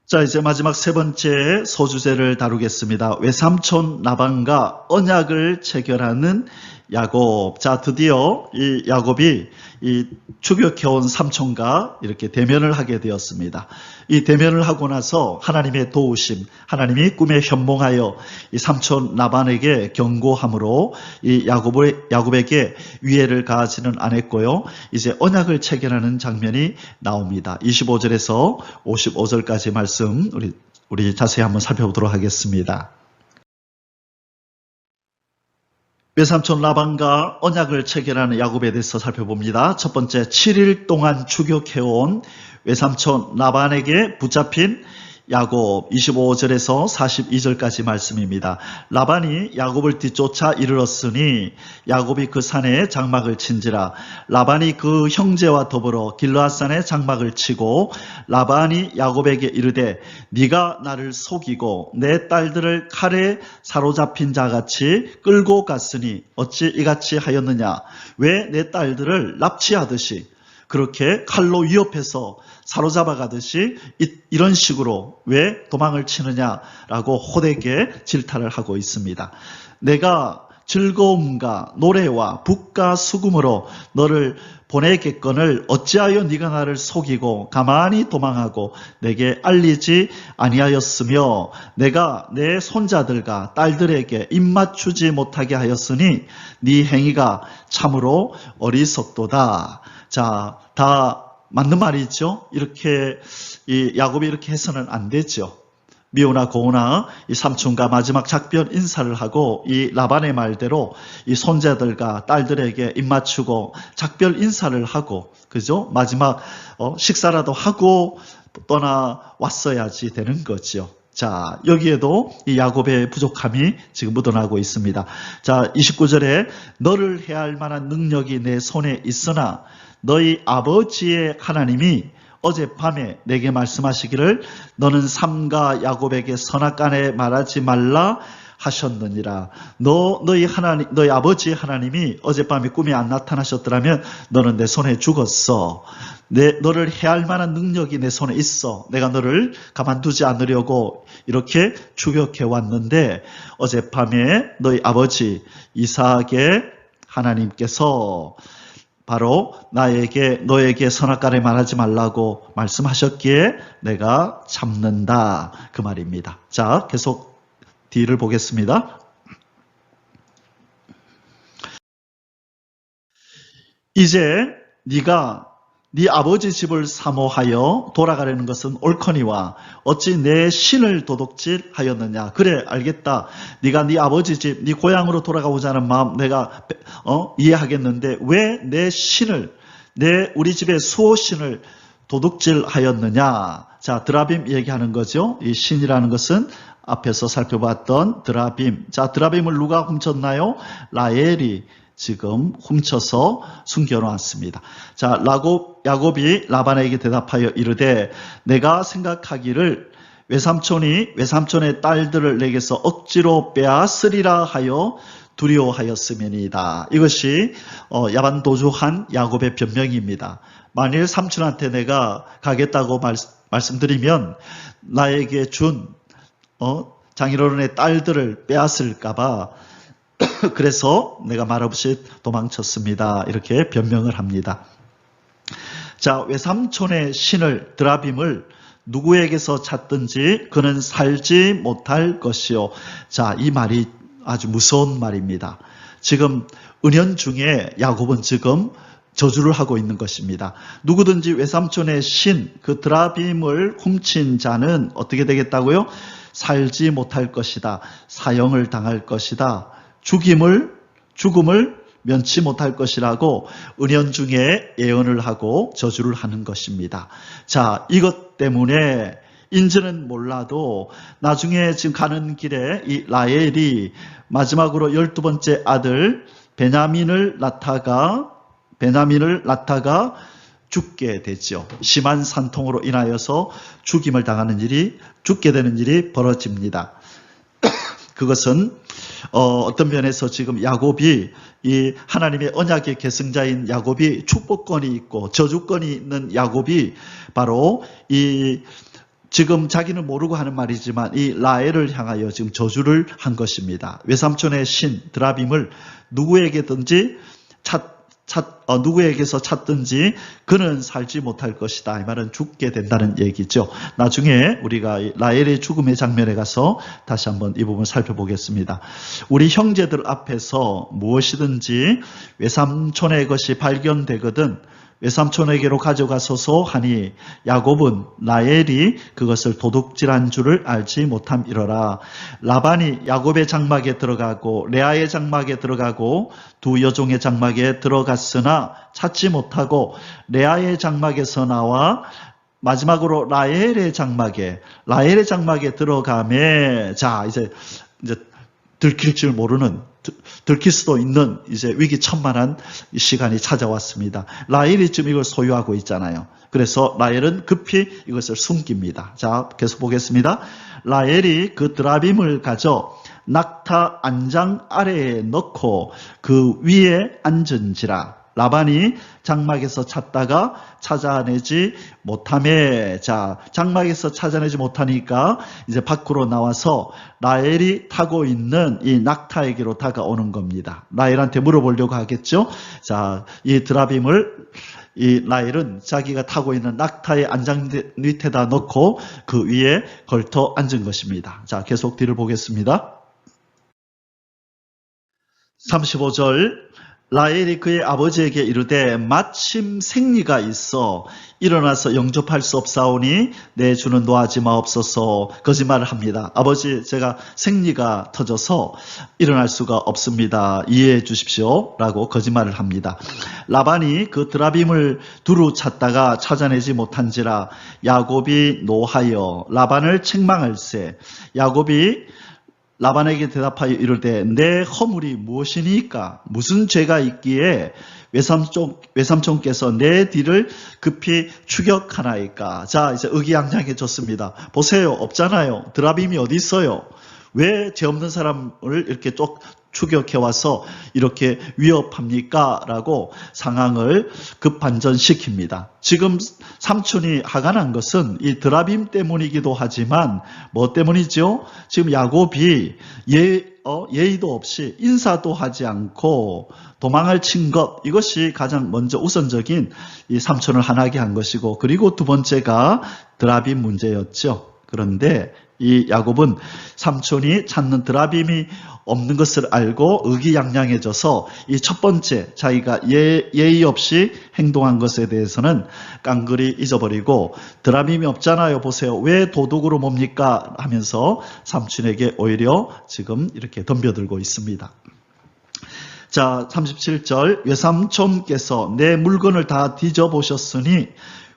자, 이제 마지막 세 번째 소주제를 다루겠습니다. 외삼촌 라반과 언약을 체결하는 야곱. 자, 드디어 이 야곱이 이 추격해온 삼촌과 이렇게 대면을 하게 되었습니다. 이 대면을 하고 나서 하나님의 도우심, 하나님이 꿈에 현몽하여 이 삼촌 라반에게 경고함으로 이 야곱에게 위해를 가하지는 않았고요. 이제 언약을 체결하는 장면이 나옵니다. 25절에서 55절까지 말씀 우리 자세히 한번 살펴보도록 하겠습니다. 외삼촌 라반과 언약을 체결하는 야곱에 대해서 살펴봅니다. 첫 번째, 7일 동안 추격해온 외삼촌 라반에게 붙잡힌 야곱, 25절에서 42절까지 말씀입니다. 라반이 야곱을 뒤쫓아 이르렀으니 야곱이 그 산에 장막을 친지라. 라반이 그 형제와 더불어 길르앗산에 장막을 치고 라반이 야곱에게 이르되 네가 나를 속이고 내 딸들을 칼에 사로잡힌 자같이 끌고 갔으니 어찌 이같이 하였느냐. 왜 내 딸들을 납치하듯이 그렇게 칼로 위협해서 사로잡아 가듯이 이런 식으로 왜 도망을 치느냐라고 호되게 질타를 하고 있습니다. 내가 즐거움과 노래와 북과 수금으로 너를 보내겠거늘 어찌하여 네가 나를 속이고 가만히 도망하고 내게 알리지 아니하였으며 내가 내 손자들과 딸들에게 입맞추지 못하게 하였으니 네 행위가 참으로 어리석도다. 자, 다 맞는 말이죠. 이렇게 이 야곱이 이렇게 해서는 안 되죠. 미우나 고우나 이 삼촌과 마지막 작별 인사를 하고 이 라반의 말대로 이 손자들과 딸들에게 입맞추고 작별 인사를 하고, 그죠? 마지막 식사라도 하고 떠나왔어야지 되는 거죠. 자, 여기에도 이 야곱의 부족함이 지금 묻어나고 있습니다. 자, 29절에 너를 해할 만한 능력이 내 손에 있으나 너희 아버지의 하나님이 어젯밤에 내게 말씀하시기를 너는 삼가 야곱에게 선악간에 말하지 말라 하셨느니라. 너희 아버지의 하나님이 어젯밤에 꿈에 안 나타나셨더라면 너는 내 손에 죽었어. 너를 해할 만한 능력이 내 손에 있어. 내가 너를 가만두지 않으려고 이렇게 추격해 왔는데 어젯밤에 너희 아버지 이삭의 하나님께서 바로 너에게 선악간에 말하지 말라고 말씀하셨기에 내가 참는다. 그 말입니다. 자, 계속 뒤를 보겠습니다. 이제 네가 네 아버지 집을 사모하여 돌아가려는 것은 옳거니와 어찌 내 신을 도둑질하였느냐. 그래, 알겠다. 네가 네 아버지 집, 네 고향으로 돌아가고자 하는 마음 내가 이해하겠는데 왜 내 신을, 우리 집의 수호신을 도둑질하였느냐. 자, 드라빔 얘기하는 거죠. 이 신이라는 것은 앞에서 살펴봤던 드라빔. 자, 드라빔을 누가 훔쳤나요? 라헬이 지금 훔쳐서 숨겨놓았습니다. 자, 야곱이 라반에게 대답하여 이르되 내가 생각하기를 외삼촌의 딸들을 내게서 억지로 빼앗으리라 하여 두려워하였음이니이다. 이것이 야반도주한 야곱의 변명입니다. 만일 삼촌한테 내가 가겠다고 말씀드리면 나에게 준 장인어른의 딸들을 빼앗을까봐 그래서 내가 말없이 도망쳤습니다. 이렇게 변명을 합니다. 자, 외삼촌의 신을 드라빔을 누구에게서 찾든지 그는 살지 못할 것이요. 자, 이 말이 아주 무서운 말입니다. 지금 은연중에 야곱은 지금 저주를 하고 있는 것입니다. 누구든지 외삼촌의 신, 그 드라빔을 훔친 자는 어떻게 되겠다고요? 살지 못할 것이다. 사형을 당할 것이다. 죽음을 면치 못할 것이라고 은연중에 예언을 하고 저주를 하는 것입니다. 자, 이것 때문에 인지는 몰라도 나중에 지금 가는 길에 이 라헬이 마지막으로 12번째 아들 베냐민을 낳다가 죽게 되죠. 심한 산통으로 인하여서 죽게 되는 일이 벌어집니다. 그것은 어떤 면에서 지금 야곱이 이 하나님의 언약의 계승자인 야곱이 축복권이 있고 저주권이 있는 야곱이 바로 이 지금 자기는 모르고 하는 말이지만 이 라헬을 향하여 지금 저주를 한 것입니다. 외삼촌의 신 드라빔을 누구에게서 찾든지 그는 살지 못할 것이다. 이 말은 죽게 된다는 얘기죠. 나중에 우리가 라헬의 죽음의 장면에 가서 다시 한번 이 부분을 살펴보겠습니다. 우리 형제들 앞에서 무엇이든지 외삼촌의 것이 발견되거든 외삼촌에게로 가져가소서 하니 야곱은 라헬이 그것을 도둑질한 줄을 알지 못함이러라. 라반이 야곱의 장막에 들어가고 레아의 장막에 들어가고 두 여종의 장막에 들어갔으나 찾지 못하고 레아의 장막에서 나와 마지막으로 라헬의 장막에 들어가매 자 이제 들킬 줄 모르는 들킬 수도 있는 이제 위기천만한 시간이 찾아왔습니다. 라헬이 지금 이걸 소유하고 있잖아요. 그래서 라헬은 급히 이것을 숨깁니다. 자, 계속 보겠습니다. 라헬이 그 드라빔을 가져 낙타 안장 아래에 넣고 그 위에 앉은지라. 라반이 장막에서 찾다가 찾아내지 못하매 자 장막에서 찾아내지 못하니까 이제 밖으로 나와서 라헬이 타고 있는 이 낙타에게로 다가오는 겁니다. 라헬한테 물어보려고 하겠죠. 자, 이 드라빔을 이 라헬은 자기가 타고 있는 낙타의 안장 밑에다 넣고 그 위에 걸터 앉은 것입니다. 자, 계속 뒤를 보겠습니다. 35절 라헬이 그의 아버지에게 이르되 마침 생리가 있어 일어나서 영접할 수 없사오니 내 주는 노하지 마옵소서. 거짓말을 합니다. 아버지, 제가 생리가 터져서 일어날 수가 없습니다. 이해해 주십시오. 라고 거짓말을 합니다. 라반이 그 드라빔을 두루 찾다가 찾아내지 못한지라 야곱이 노하여 라반을 책망할세. 야곱이 라반에게 대답하여 이르되 내 허물이 무엇이니까 무슨 죄가 있기에 외삼촌께서 내 뒤를 급히 추격하나이까. 자, 이제 의기양양해졌습니다. 보세요, 없잖아요. 드라빔이 어디 있어요? 왜 죄 없는 사람을 이렇게 추격해와서 이렇게 위협합니까? 라고 상황을 급반전시킵니다. 지금 삼촌이 화가 난 것은 이 드라빔 때문이기도 하지만 뭐 때문이죠? 지금 야곱이 예의도 없이 인사도 하지 않고 도망을 친 것, 이것이 가장 먼저 우선적인 이 삼촌을 화나게 한 것이고, 그리고 두 번째가 드라빔 문제였죠. 그런데 이 야곱은 삼촌이 찾는 드라빔이 없는 것을 알고 의기양양해져서 이 첫 번째 자기가 예의 없이 행동한 것에 대해서는 깡그리 잊어버리고 드라빔이 없잖아요. 보세요. 왜 도둑으로 뭡니까? 하면서 삼촌에게 오히려 지금 이렇게 덤벼들고 있습니다. 자, 37절 외삼촌께서 내 물건을 다 뒤져보셨으니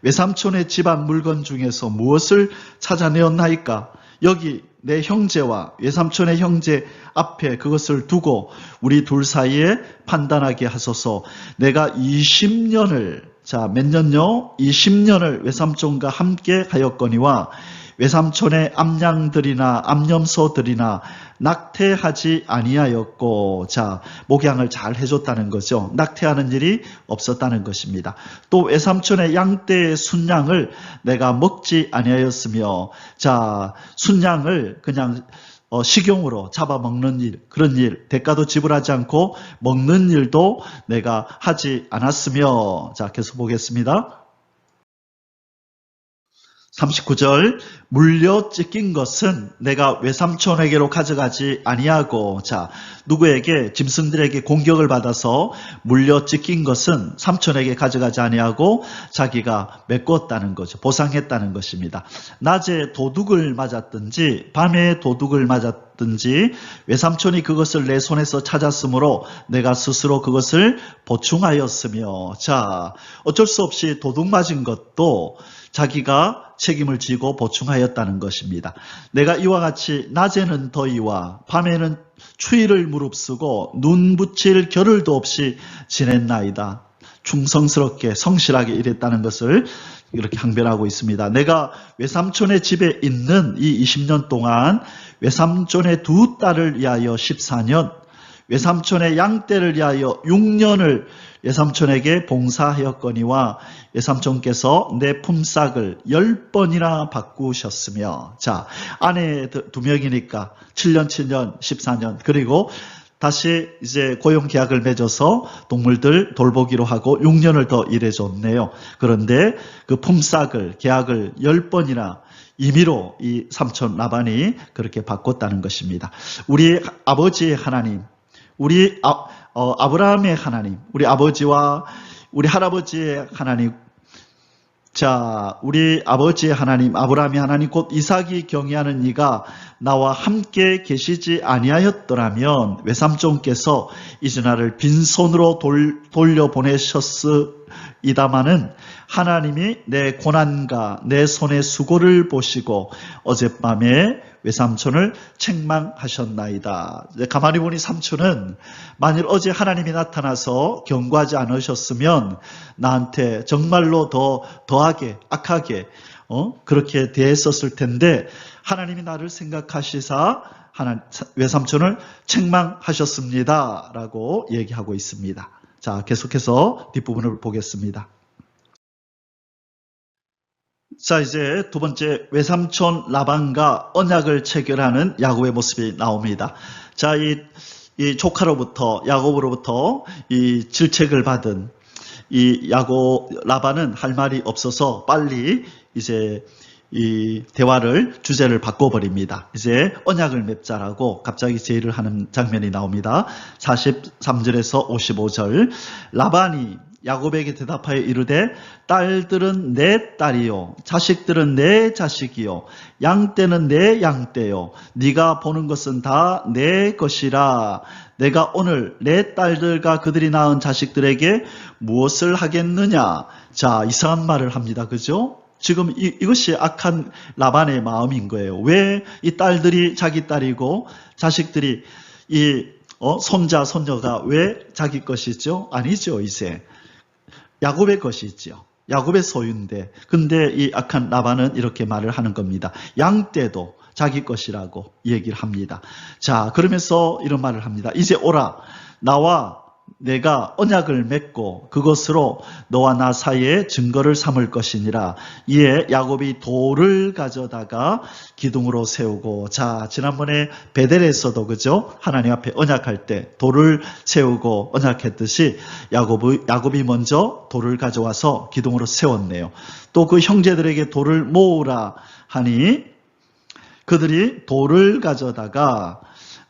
외삼촌의 집안 물건 중에서 무엇을 찾아내었나이까? 여기 내 형제와 외삼촌의 형제 앞에 그것을 두고 우리 둘 사이에 판단하게 하소서. 내가 20년을, 자, 몇 년요? 20년을 외삼촌과 함께 하였거니와 외삼촌의 암양들이나 암염소들이나 낙태하지 아니하였고, 자, 목양을 잘 해줬다는 거죠. 낙태하는 일이 없었다는 것입니다. 또 외삼촌의 양떼의 순양을 내가 먹지 아니하였으며, 자, 순양을 그냥 식용으로 잡아먹는 일, 그런 일, 대가도 지불하지 않고 먹는 일도 내가 하지 않았으며, 자, 계속 보겠습니다. 39절, 물려 찢긴 것은 내가 외삼촌에게로 가져가지 아니하고, 자, 누구에게, 짐승들에게 공격을 받아서 물려 찢긴 것은 삼촌에게 가져가지 아니하고 자기가 메꿨다는 거죠. 보상했다는 것입니다. 낮에 도둑을 맞았든지 밤에 도둑을 맞았든지 외삼촌이 그것을 내 손에서 찾았으므로 내가 스스로 그것을 보충하였으며, 자, 어쩔 수 없이 도둑 맞은 것도 자기가 책임을 지고 보충하였다는 것입니다. 내가 이와 같이 낮에는 더위와 밤에는 추위를 무릅쓰고 눈 붙일 겨를도 없이 지냈나이다. 충성스럽게 성실하게 일했다는 것을 이렇게 항변하고 있습니다. 내가 외삼촌의 집에 있는 이 20년 동안 외삼촌의 두 딸을 위하여 14년, 외삼촌의 양떼를 위하여 6년을 외삼촌에게 봉사하였거니와 외삼촌께서 내 품삯을 10번이나 바꾸셨으며, 자, 아내 2명이니까 7년, 7년, 14년, 그리고 다시 이제 고용 계약을 맺어서 동물들 돌보기로 하고 6년을 더 일해줬네요. 그런데 그 품삯을, 계약을 10번이나 임의로 이 삼촌 라반이 그렇게 바꿨다는 것입니다. 우리 아버지의 하나님, 우리 아브라함의 하나님, 우리 아버지와 우리 할아버지의 하나님, 자, 우리 아버지의 하나님, 아브라함의 하나님, 곧 이삭이 경외하는 이가 나와 함께 계시지 아니하였더라면 외삼촌께서 이스라엘을 빈손으로 돌려보내셨으이다마는 하나님이 내 고난과 내 손의 수고를 보시고 어젯밤에 외삼촌을 책망하셨나이다. 가만히 보니 삼촌은 만일 어제 하나님이 나타나서 경고하지 않으셨으면 나한테 정말로 더하게 악하게 그렇게 대했었을 텐데 하나님이 나를 생각하시사 외삼촌을 책망하셨습니다 라고 얘기하고 있습니다. 자, 계속해서 뒷부분을 보겠습니다. 자, 이제 두 번째, 외삼촌 라반과 언약을 체결하는 야곱의 모습이 나옵니다. 자, 이 조카로부터, 야곱으로부터 이 질책을 받은 이 라반은 할 말이 없어서 빨리 이제 이 대화를, 주제를 바꿔버립니다. 이제 언약을 맺자라고 갑자기 제의를 하는 장면이 나옵니다. 43절에서 55절. 라반이 야곱에게 대답하여 이르되 딸들은 내 딸이요 자식들은 내 자식이요 양떼는 내 양떼요 네가 보는 것은 다 내 것이라. 내가 오늘 내 딸들과 그들이 낳은 자식들에게 무엇을 하겠느냐. 자, 이상한 말을 합니다. 그죠? 지금 이것이 악한 라반의 마음인 거예요. 왜 이 딸들이 자기 딸이고 자식들이 이 손자 손녀가 왜 자기 것이죠? 아니죠. 이제 야곱의 것이지요. 야곱의 소유인데, 근데 이 악한 라반은 이렇게 말을 하는 겁니다. 양떼도 자기 것이라고 얘기를 합니다. 자, 그러면서 이런 말을 합니다. 이제 오라. 나와 내가 언약을 맺고 그것으로 너와 나 사이에 증거를 삼을 것이니라. 이에 야곱이 돌을 가져다가 기둥으로 세우고, 자, 지난번에 베델에서도 그죠? 하나님 앞에 언약할 때 돌을 세우고 언약했듯이 야곱이 먼저 돌을 가져와서 기둥으로 세웠네요. 또 그 형제들에게 돌을 모으라 하니 그들이 돌을 가져다가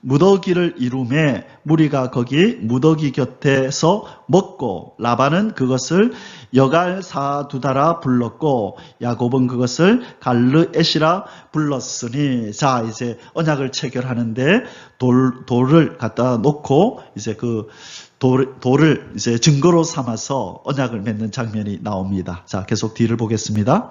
무더기를 이루매 무리가 거기 무더기 곁에서 먹고 라반은 그것을 여갈사두다라 불렀고 야곱은 그것을 갈르엣이라 불렀으니. 자, 이제 언약을 체결하는데 돌을 갖다 놓고 이제 그 돌을 이제 증거로 삼아서 언약을 맺는 장면이 나옵니다. 자, 계속 뒤를 보겠습니다.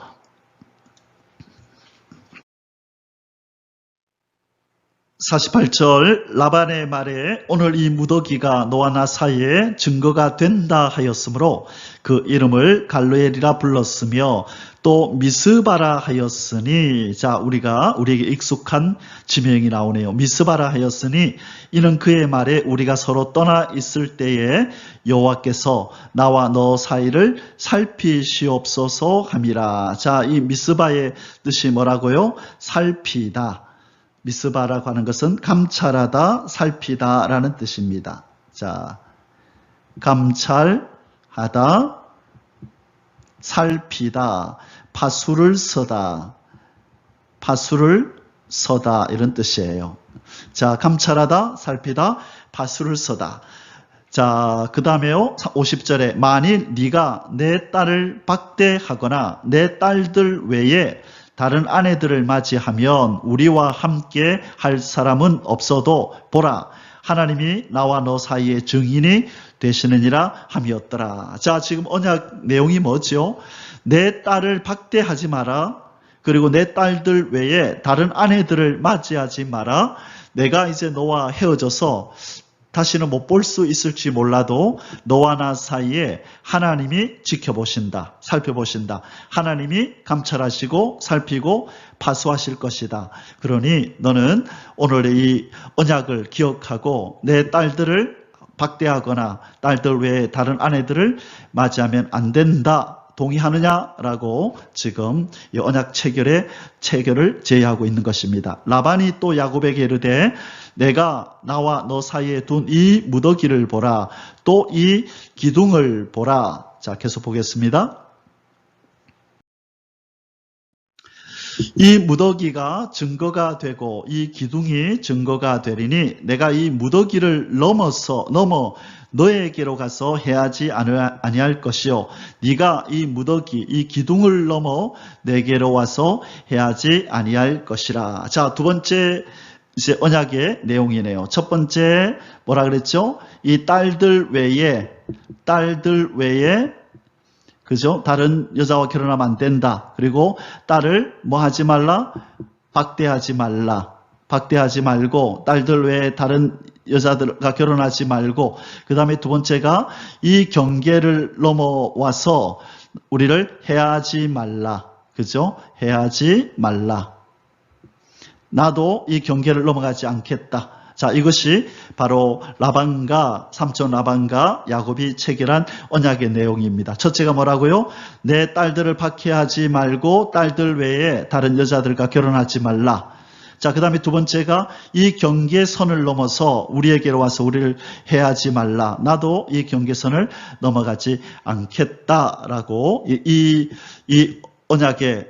48절 라반의 말에 오늘 이 무더기가 너와 나 사이에 증거가 된다 하였으므로 그 이름을 갈르엘이라 불렀으며 또 미스바라 하였으니, 자, 우리에게 익숙한 지명이 나오네요. 미스바라 하였으니 이는 그의 말에 우리가 서로 떠나 있을 때에 여호와께서 나와 너 사이를 살피시옵소서 함이라. 자, 이 미스바의 뜻이 뭐라고요? 살피다. 미스바라고 하는 것은 감찰하다, 살피다 라는 뜻입니다. 자, 감찰하다, 살피다, 파수를 서다, 파수를 서다 이런 뜻이에요. 자, 감찰하다, 살피다, 파수를 서다. 자, 그 다음에요. 50절에 만일 네가 내 딸을 박대하거나 내 딸들 외에 다른 아내들을 맞이하면 우리와 함께 할 사람은 없어도 보라, 하나님이 나와 너 사이의 증인이 되시느니라 함이었더라. 자, 지금 언약 내용이 뭐죠? 내 딸을 박대하지 마라. 그리고 내 딸들 외에 다른 아내들을 맞이하지 마라. 내가 이제 너와 헤어져서 다시는 못 볼 수 있을지 몰라도 너와 나 사이에 하나님이 지켜보신다. 살펴보신다. 하나님이 감찰하시고 살피고 파수하실 것이다. 그러니 너는 오늘 이 언약을 기억하고 내 딸들을 박대하거나 딸들 외에 다른 아내들을 맞이하면 안 된다. 동의하느냐라고 지금 이 언약 체결을 제의하고 있는 것입니다. 라반이 또 야곱에게 이르되 내가 나와 너 사이에 둔 이 무더기를 보라. 또 이 기둥을 보라. 자, 계속 보겠습니다. 이 무더기가 증거가 되고 이 기둥이 증거가 되리니 내가 이 무더기를 넘어 너에게로 가서 해하지 아니할 것이요 네가 이 무더기 이 기둥을 넘어 내게로 와서 해하지 아니할 것이라. 자, 두 번째 이제 언약의 내용이네요. 첫 번째 뭐라 그랬죠? 이 딸들 외에 그죠? 다른 여자와 결혼하면 안 된다. 그리고 딸을 뭐 하지 말라? 박대하지 말라. 박대하지 말고 딸들 외에 다른 여자들과 결혼하지 말고, 그 다음에 두 번째가 이 경계를 넘어와서 우리를 해하지 말라. 그죠? 해하지 말라. 나도 이 경계를 넘어가지 않겠다. 자, 이것이 바로 삼촌 라반과 야곱이 체결한 언약의 내용입니다. 첫째가 뭐라고요? 내 딸들을 박해하지 말고 딸들 외에 다른 여자들과 결혼하지 말라. 자, 그 다음에 두 번째가 이 경계선을 넘어서 우리에게로 와서 우리를 해하지 말라. 나도 이 경계선을 넘어가지 않겠다라고 이 언약에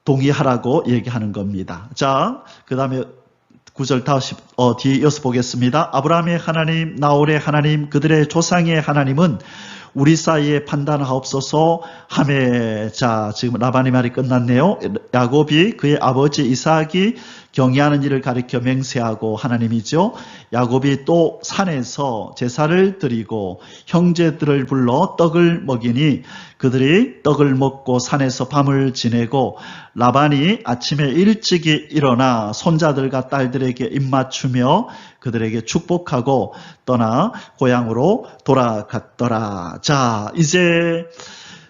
동의하라고 얘기하는 겁니다. 자, 그 다음에 9절 다시 이어서 보겠습니다. 아브라함의 하나님, 나홀의 하나님, 그들의 조상의 하나님은 우리 사이에 판단하옵소서 하매. 자, 지금 라반의 말이 끝났네요. 야곱이 그의 아버지 이삭이 경외하는 일을 가리켜 맹세하고, 하나님이죠. 야곱이 또 산에서 제사를 드리고 형제들을 불러 떡을 먹이니 그들이 떡을 먹고 산에서 밤을 지내고 라반이 아침에 일찍이 일어나 손자들과 딸들에게 입맞추며 그들에게 축복하고 떠나 고향으로 돌아갔더라. 자, 이제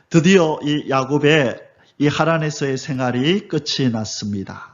드디어 이 야곱의 이 하란에서의 생활이 끝이 났습니다.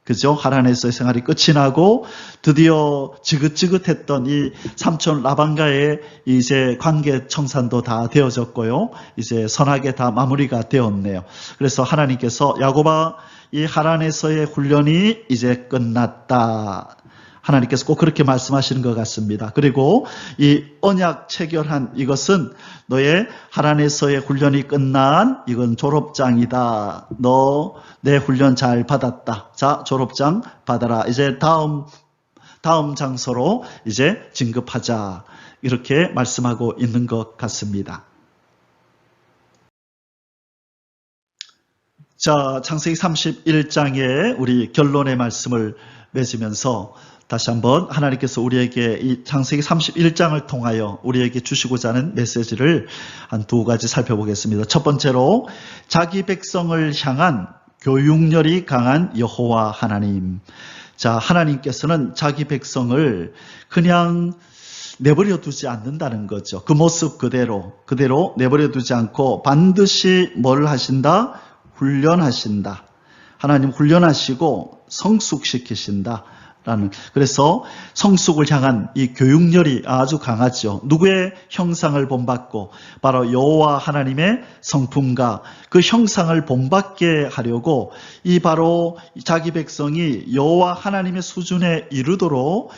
그죠? 하란에서의 생활이 끝이 나고 드디어 지긋지긋했던 이 삼촌 라반과의 이제 관계 청산도 다 되어졌고요. 이제 선하게 다 마무리가 되었네요. 그래서 하나님께서 야곱아, 이 하란에서의 훈련이 이제 끝났다. 하나님께서 꼭 그렇게 말씀하시는 것 같습니다. 그리고 이 언약 체결한 이것은 너의 하란에서의 훈련이 끝난 이건 졸업장이다. 너 내 훈련 잘 받았다. 자, 졸업장 받아라. 이제 다음 장소로 이제 진급하자. 이렇게 말씀하고 있는 것 같습니다. 자, 창세기 31장에 우리 결론의 말씀을 맺으면서 다시 한번 하나님께서 우리에게 이 창세기 31장을 통하여 우리에게 주시고자 하는 메시지를 한 두 가지 살펴보겠습니다. 첫 번째로 자기 백성을 향한 교육열이 강한 여호와 하나님. 자, 하나님께서는 자기 백성을 그냥 내버려 두지 않는다는 거죠. 그 모습 그대로 내버려 두지 않고 반드시 뭘 하신다? 훈련하신다. 하나님 훈련하시고 성숙시키신다. 그래서 성숙을 향한 이 교육열이 아주 강하죠. 누구의 형상을 본받고 바로 여호와 하나님의 성품과 그 형상을 본받게 하려고 이 바로 자기 백성이 여호와 하나님의 수준에 이르도록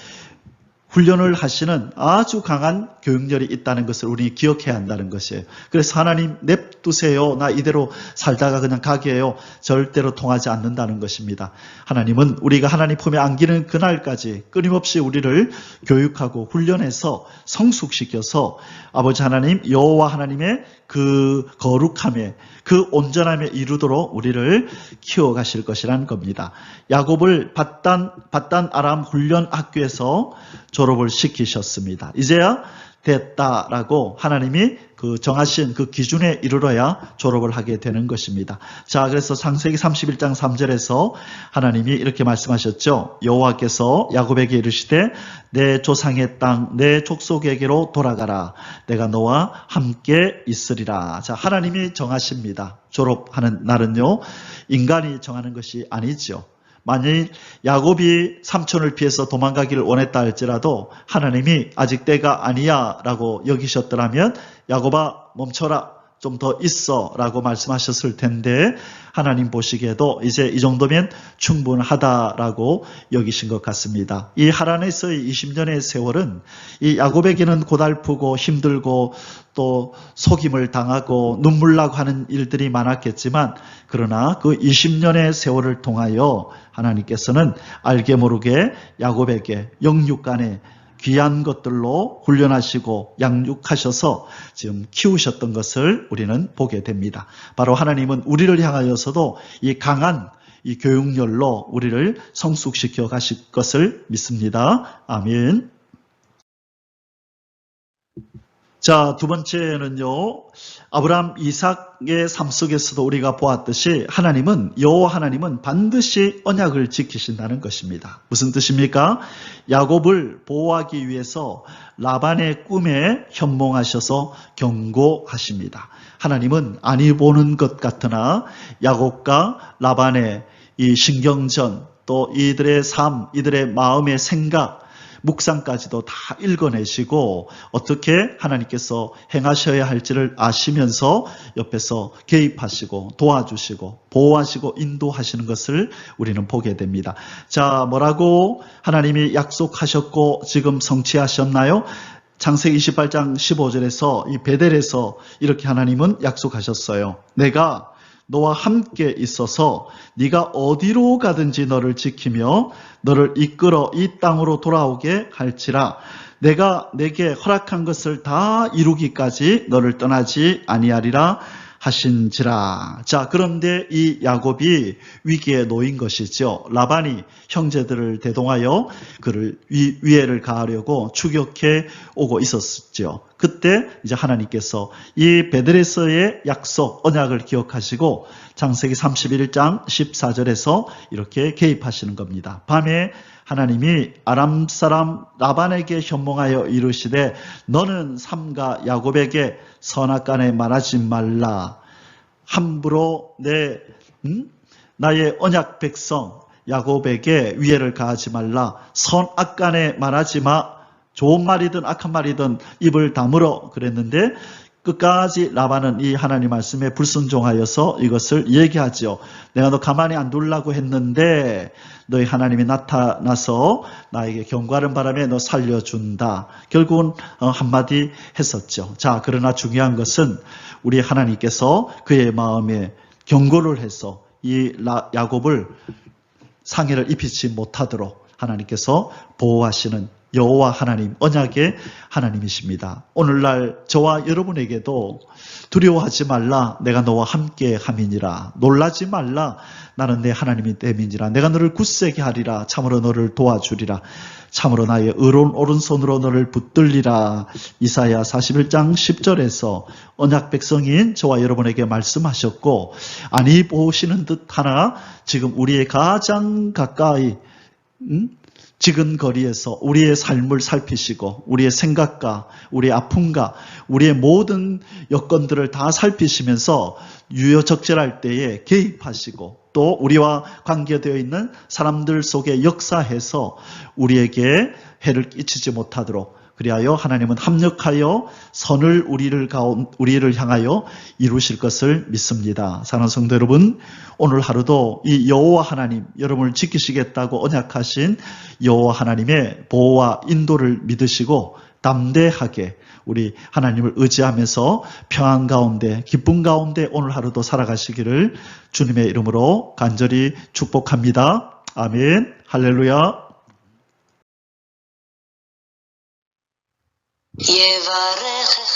훈련을 하시는 아주 강한 교육열이 있다는 것을 우리 기억해야 한다는 것이에요. 그래서 하나님 냅두세요. 나 이대로 살다가 그냥 가게 해요. 절대로 통하지 않는다는 것입니다. 하나님은 우리가 하나님 품에 안기는 그날까지 끊임없이 우리를 교육하고 훈련해서 성숙시켜서 아버지 하나님 여호와 하나님의 그 거룩함에 그 온전함에 이르도록 우리를 키워가실 것이라는 겁니다. 야곱을 밧단 아람 훈련 학교에서 졸업을 시키셨습니다. 이제야 됐다라고 하나님이 그 정하신 그 기준에 이르러야 졸업을 하게 되는 것입니다. 자, 그래서 창세기 31장 3절에서 하나님이 이렇게 말씀하셨죠. 여호와께서 야곱에게 이르시되 내 조상의 땅 내 족속에게로 돌아가라. 내가 너와 함께 있으리라. 자, 하나님이 정하십니다. 졸업하는 날은요. 인간이 정하는 것이 아니죠. 만일 야곱이 삼촌을 피해서 도망가기를 원했다 할지라도 하나님이 아직 때가 아니야 라고 여기셨더라면 야곱아 멈춰라 좀 더 있어 라고 말씀하셨을 텐데 하나님 보시기에도 이제 이 정도면 충분하다라고 여기신 것 같습니다. 이 하란에서의 20년의 세월은 이 야곱에게는 고달프고 힘들고 또 속임을 당하고 눈물 나고 하는 일들이 많았겠지만 그러나 그 20년의 세월을 통하여 하나님께서는 알게 모르게 야곱에게 영육간에 귀한 것들로 훈련하시고 양육하셔서 지금 키우셨던 것을 우리는 보게 됩니다. 바로 하나님은 우리를 향하여서도 이 강한 이 교육열로 우리를 성숙시켜 가실 것을 믿습니다. 아멘. 자, 두 번째는요. 아브라함, 이삭의 삶 속에서도 우리가 보았듯이 여호와 하나님은 반드시 언약을 지키신다는 것입니다. 무슨 뜻입니까? 야곱을 보호하기 위해서 라반의 꿈에 현몽하셔서 경고하십니다. 하나님은 아니 보는 것 같으나 야곱과 라반의 이 신경전 또 이들의 삶, 이들의 마음의 생각 묵상까지도 다 읽어내시고 어떻게 하나님께서 행하셔야 할지를 아시면서 옆에서 개입하시고 도와주시고 보호하시고 인도하시는 것을 우리는 보게 됩니다. 자, 뭐라고 하나님이 약속하셨고 지금 성취하셨나요? 창세기 28장 15절에서 이 베델에서 이렇게 하나님은 약속하셨어요. 내가 너와 함께 있어서 네가 어디로 가든지 너를 지키며 너를 이끌어 이 땅으로 돌아오게 할지라. 내가 내게 허락한 것을 다 이루기까지 너를 떠나지 아니하리라 하신지라. 자, 그런데 이 야곱이 위기에 놓인 것이죠. 라반이 형제들을 대동하여 그를 위해를 가하려고 추격해 오고 있었죠. 그때 이제 하나님께서 이 베델에서의 약속, 언약을 기억하시고 창세기 31장 14절에서 이렇게 개입하시는 겁니다. 밤에 하나님이 아람 사람 라반에게 현몽하여 이르시되 너는 삼가 야곱에게 선악간에 말하지 말라. 함부로 나의 언약 백성 야곱에게 위해를 가하지 말라. 선악간에 말하지 마. 좋은 말이든 악한 말이든 입을 다물어 그랬는데 끝까지 라반은 이 하나님 말씀에 불순종하여서 이것을 얘기하지요. 내가 너 가만히 안 두려고 했는데 너희 하나님이 나타나서 나에게 경고하는 바람에 너 살려준다. 결국은 한마디 했었죠. 자, 그러나 중요한 것은 우리 하나님께서 그의 마음에 경고를 해서 이 야곱을 상해를 입히지 못하도록 하나님께서 보호하시는 여호와 하나님, 언약의 하나님이십니다. 오늘날 저와 여러분에게도 두려워하지 말라. 내가 너와 함께 함이니라. 놀라지 말라. 나는 내 하나님이 됨이니라. 내가 너를 굳세게 하리라. 참으로 너를 도와주리라. 참으로 나의 의로운 오른손으로 너를 붙들리라. 이사야 41장 10절에서 언약 백성인 저와 여러분에게 말씀하셨고 아니 보시는 듯 하나 지금 우리의 가장 가까이 지근거리에서 우리의 삶을 살피시고 우리의 생각과 우리의 아픔과 우리의 모든 여건들을 다 살피시면서 유효적절할 때에 개입하시고 또 우리와 관계되어 있는 사람들 속에 역사해서 우리에게 해를 끼치지 못하도록 그리하여 하나님은 합력하여 선을 우리를 향하여 이루실 것을 믿습니다. 사랑하는 성도 여러분, 오늘 하루도 이 여호와 하나님, 여러분을 지키시겠다고 언약하신 여호와 하나님의 보호와 인도를 믿으시고 담대하게 우리 하나님을 의지하면서 평안 가운데 기쁨 가운데 오늘 하루도 살아가시기를 주님의 이름으로 간절히 축복합니다. 아멘. 할렐루야. יברך